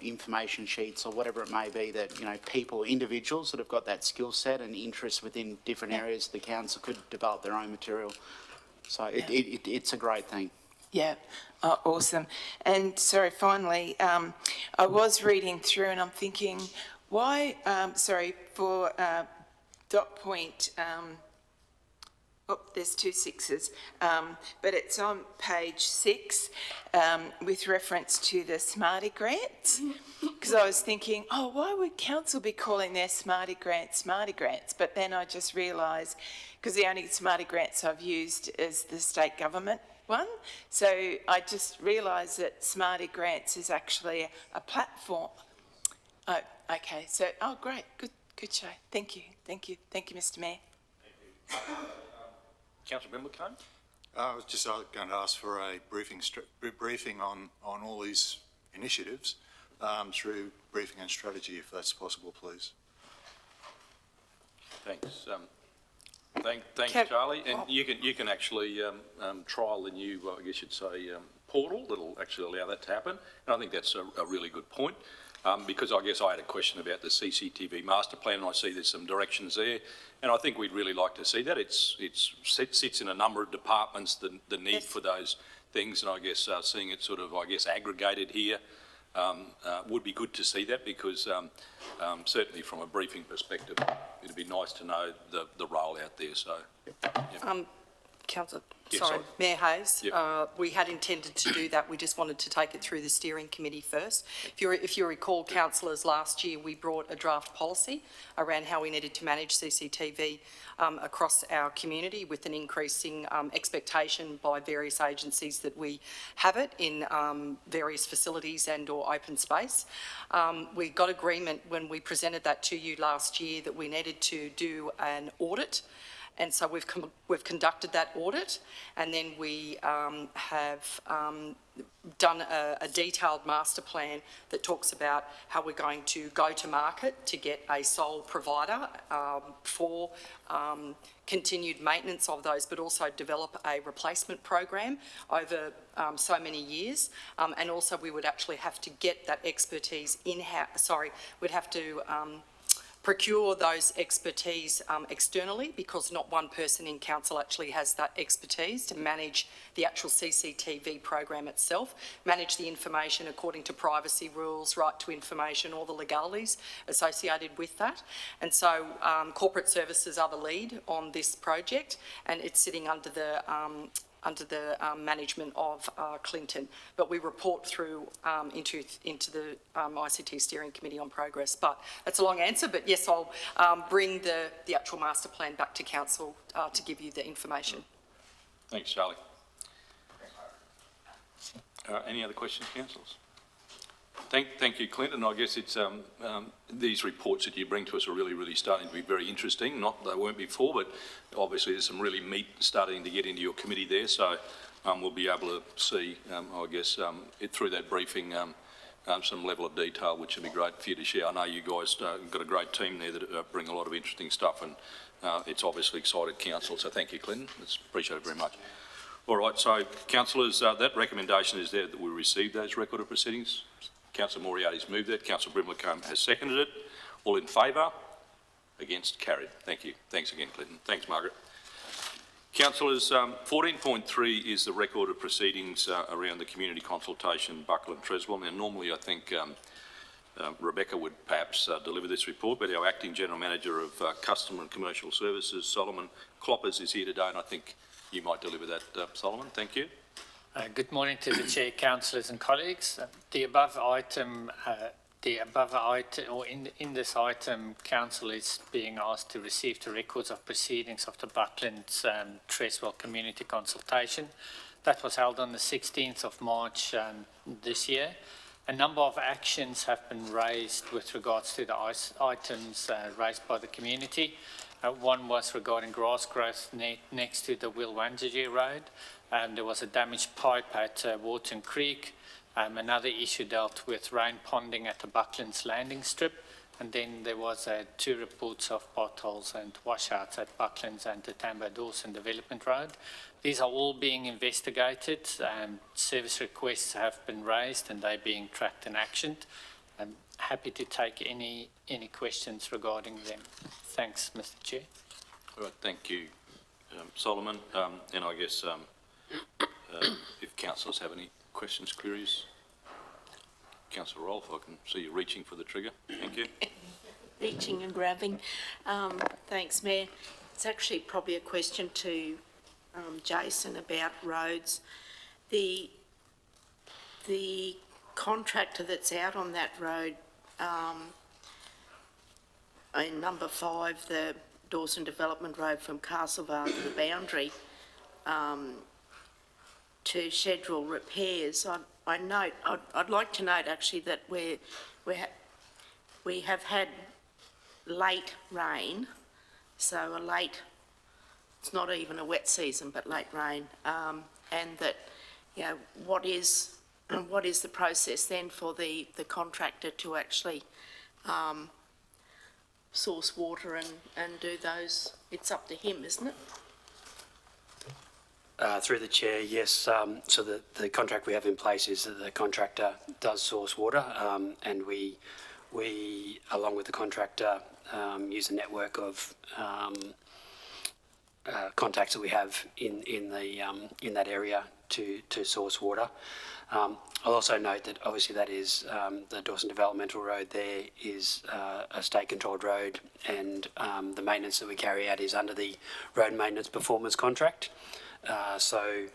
information sheets or whatever it may be that, you know, people, individuals that have got that skill set and interest within different areas of the council could develop their own material. So it's a great thing. Yeah, awesome. And sorry, finally, I was reading through and I'm thinking, why, for dot point, there's 2 6s, but it's on page 6 with reference to the Smarty grants. Because I was thinking, why would council be calling their Smarty grants? But then I just realised, because the only Smarty grants I've used is the state government one. So I just realised that Smarty grants is actually a platform. Oh, okay. So, great. Good show. Thank you, Mr. Mayor. Councillor Brimbley. I was just going to ask for a briefing on all these initiatives through briefing and strategy, if that's possible, please. Thanks. Thanks, Charlie. And you can actually trial the new, I guess you'd say, portal that'll actually allow that to happen. And I think that's a really good point. Because I guess I had a question about the CCTV master plan, and I see there's some directions there, and I think we'd really like to see that. It sits in a number of departments, the need for those things, and I guess seeing it sort of, aggregated here would be good to see that, because certainly from a briefing perspective, it'd be nice to know the role out there. So, yeah. Councillor, Yeah, sorry. Mayor Hayes, Yep. we had intended to do that. We just wanted to take it through the steering committee first. If you recall, councillors, last year we brought a draft policy around how we needed to manage CCTV across our community, with an increasing expectation by various agencies that we have it in various facilities and or open space. We got agreement when we presented that to you last year that we needed to do an audit. And so we've conducted that audit, and then we have done a detailed master plan that talks about how we're going to go to market to get a sole provider for continued maintenance of those, but also develop a replacement program over so many years. And also we would actually have to get that expertise in-house, we'd have to procure those expertise externally, because not one person in council actually has that expertise to manage the actual CCTV program itself, manage the information according to privacy rules, right to information, all the legalities associated with that. And so corporate services are the lead on this project, and it's sitting under the management of Clinton, but we report through into the ICT steering committee on progress. But that's a long answer, but yes, I'll bring the actual master plan back to council to give you the information. Thanks, Charlie. Any other questions, councillors? Thank you, Clinton. I guess it's these reports that you bring to us are really starting to be very interesting. Not they weren't before, but obviously there's some really meat starting to get into your committee there. So we'll be able to see, I guess, it through that briefing, some level of detail, which would be great for you to share. I know you guys have got a great team there that bring a lot of interesting stuff, and it's obviously excited council. So thank you, Clinton. It's appreciated very much. All right, so councillors, that recommendation is there that we receive those record of proceedings. Councillor Moriarty's moved that. Councillor Brimley has seconded it. All in favour? Against? Carried. Thank you. Thanks again, Clinton. Thanks, Margaret. Councillors, 14.3 is the record of proceedings around the community consultation, Buckle and Treswell. Now, normally I think Rebecca would perhaps deliver this report, but our Acting General Manager of Customer and Commercial Services, Solomon Kloppers, is here today, and I think you might deliver that, Solomon. Thank you. Good morning to the Chair, councillors and colleagues. The above item, or in this item, council is being asked to receive the records of proceedings of the Bucklands Treswell community consultation. That was held on the 16th of March this year. A number of actions have been raised with regards to the items raised by the community. One was regarding grass growth next to the Wilwanjiji Road. There was a damaged pipe at Wharton Creek. Another issue dealt with rain ponding at the Bucklands Landing Strip. And then there was 2 reports of potholes and washouts at Bucklands and the Tambo Dawson Development Road. These are all being investigated. Service requests have been raised and they're being tracked and actioned. I'm happy to take any questions regarding them. Thanks, Mr. Chair. All right, thank you, Solomon. And I guess if councillors have any questions, queries. Councillor Rolfe, I can see you reaching for the trigger. Thank you. Reaching and grabbing. Thanks, Mayor. It's actually probably a question to Jason about roads. The contractor that's out on that road, in number 5, the Dawson Development Road from Castlevale to the boundary, to schedule repairs. I'd like to note actually that we have had late rain, so it's not even a wet season, but late rain, and that, you know, what is the process then for the contractor to actually source water and do those? It's up to him, isn't it? Through the chair, yes. So the contract we have in place is that the contractor does source water, and we along with the contractor use a network of contacts that we have in that area to source water. I'll also note that obviously that is the Dawson Developmental Road. There is a state-controlled road, and the maintenance that we carry out is under the Road Maintenance Performance Contract. So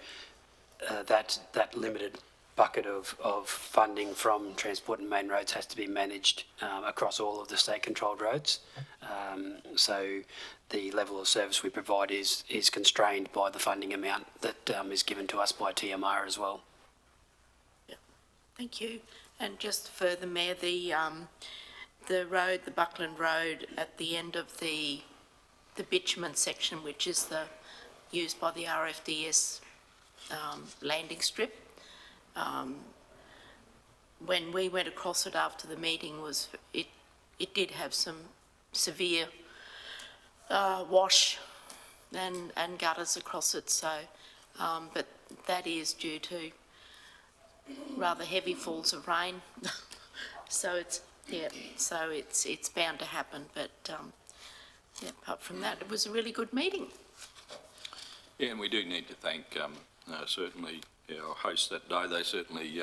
that limited bucket of funding from Transport and Main Roads has to be managed across all of the state-controlled roads. So the level of service we provide is constrained by the funding amount that is given to us by TMR as well. Thank you. And just further, Mayor, the road, the Buckland Road, at the end of the bitumen section, which is used by the RFDS landing strip. When we went across it after the meeting, it did have some severe wash and gutters across it. So, but that is due to rather heavy falls of rain. So it's bound to happen. But apart from that, it was a really good meeting. Yeah, and we do need to thank certainly our hosts that day. They certainly,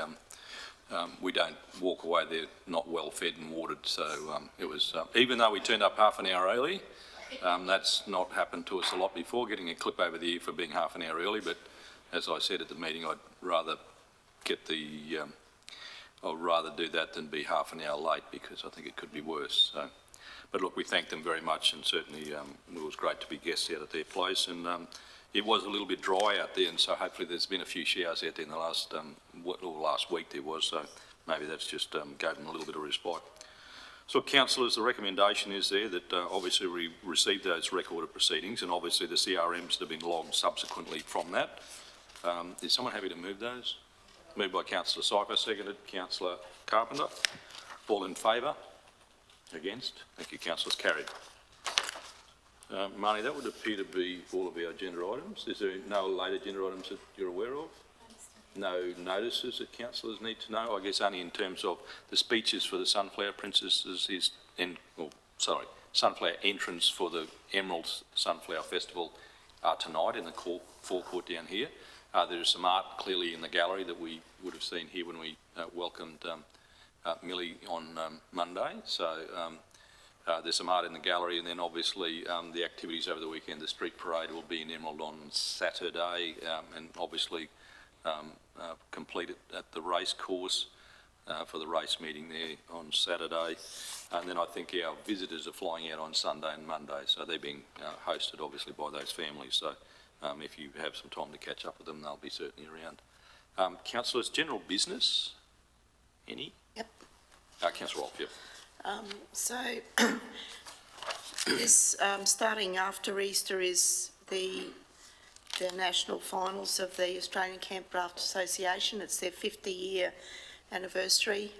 we don't walk away there not well fed and watered. So it was, even though we turned up half an hour early, that's not happened to us a lot before, getting a clip over the ear for being half an hour early. But as I said at the meeting, I'd rather do that than be half an hour late, because I think it could be worse. So, but look, we thank them very much, and certainly it was great to be guests out at their place. And it was a little bit dry out there, and so hopefully there's been a few showers out there in the last week there was, so maybe that's just gave them a little bit of respite. So, councillors, the recommendation is there that obviously we received those recorded proceedings, and obviously the CRMs that have been logged subsequently from that. Is someone happy to move those? Moved by Councillor Sypher, seconded Councillor Carpenter. All in favour? Against? Thank you, councillors. Carried. Marnie, that would appear to be all of our agenda items. Is there no later agenda items that you're aware of? No notices that councillors need to know? I guess only in terms of the speeches for the Sunflower Princesses Sunflower entrance for the Emerald Sunflower Festival tonight in the forecourt down here. There is some art clearly in the gallery that we would have seen here when we welcomed Millie on Monday. So there's some art in the gallery, and then obviously the activities over the weekend. The street parade will be in Emerald on Saturday, and obviously completed at the race course for the race meeting there on Saturday. And then I think our visitors are flying out on Sunday and Monday, so they're being hosted obviously by those families. So if you have some time to catch up with them, they'll be certainly around. Councillors, general business, any? Yep. Councillor Rolfe, yep. So this, starting after Easter, is the national finals of the Australian Camp Draft Association. It's their 50-year anniversary,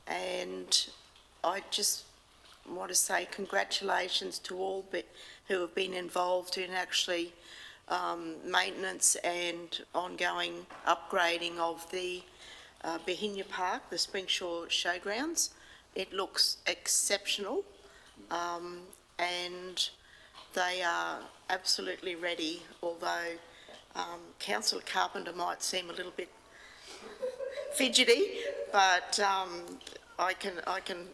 and I just want to say congratulations to all who have been involved in actually maintenance and ongoing upgrading of the Behinia Park, the Springshore Showgrounds. It looks exceptional, and they are absolutely ready, although Councillor Carpenter might seem a little bit fidgety, but I can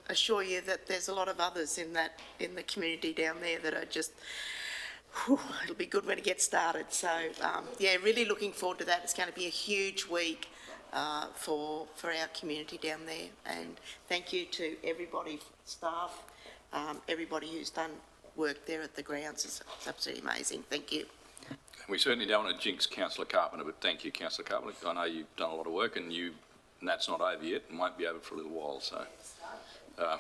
assure you that there's a lot of others in the community down there that are just, it'll be good when it gets started. So yeah, really looking forward to that. It's going to be a huge week for our community down there, and thank you to everybody, staff, everybody who's done work there at the grounds. It's absolutely amazing. Thank you. We certainly don't want to jinx Councillor Carpenter, but thank you, Councillor Carpenter. I know you've done a lot of work, and that's not over yet, and won't be over for a little while. So, I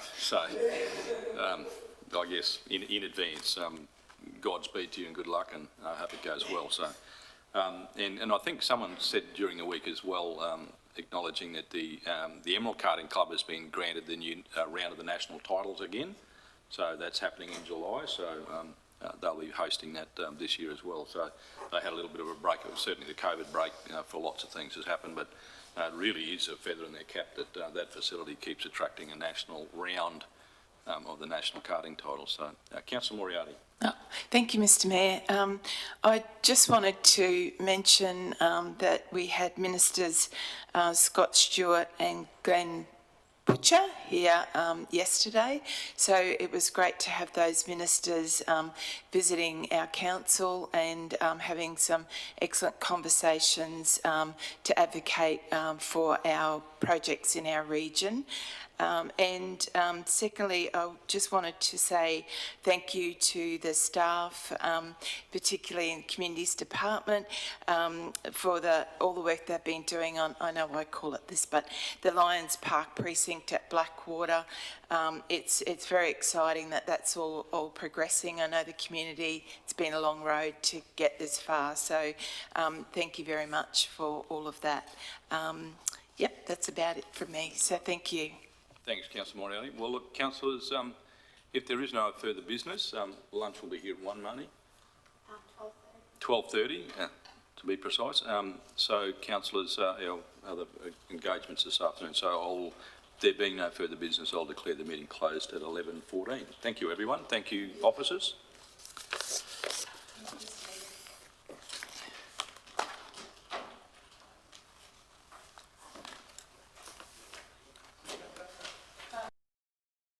guess in advance, Godspeed to you and good luck, and I hope it goes well. So, and I think someone said during the week as well, acknowledging that the Emerald Karting Club has been granted the new round of the national titles again. So that's happening in July. So they'll be hosting that this year as well. So they had a little bit of a break. It was certainly the COVID break for lots of things has happened, but it really is a feather in their cap that that facility keeps attracting a national round of the national karting title. So, Councillor Moriarty. Thank you, Mr Mayor. I just wanted to mention that we had Ministers Scott Stewart and Glenn Butcher here yesterday, so it was great to have those ministers visiting our council and having some excellent conversations to advocate for our projects in our region. And secondly, I just wanted to say thank you to the staff, particularly in the Communities Department, for all the work they've been doing on, I know I call it this, but the Lions Park precinct at Blackwater. It's very exciting that that's all progressing. I know the community, it's been a long road to get this far, so thank you very much for all of that. Yep, that's about it from me, so thank you. Thanks, Councillor Moriarty. Well, look, councillors, if there is no further business, lunch will be here at 1, Money. 12:30, to be precise. So, councillors, our other engagements this afternoon. So, there being no further business, I'll declare the meeting closed at 11:14. Thank you, everyone. Thank you, officers.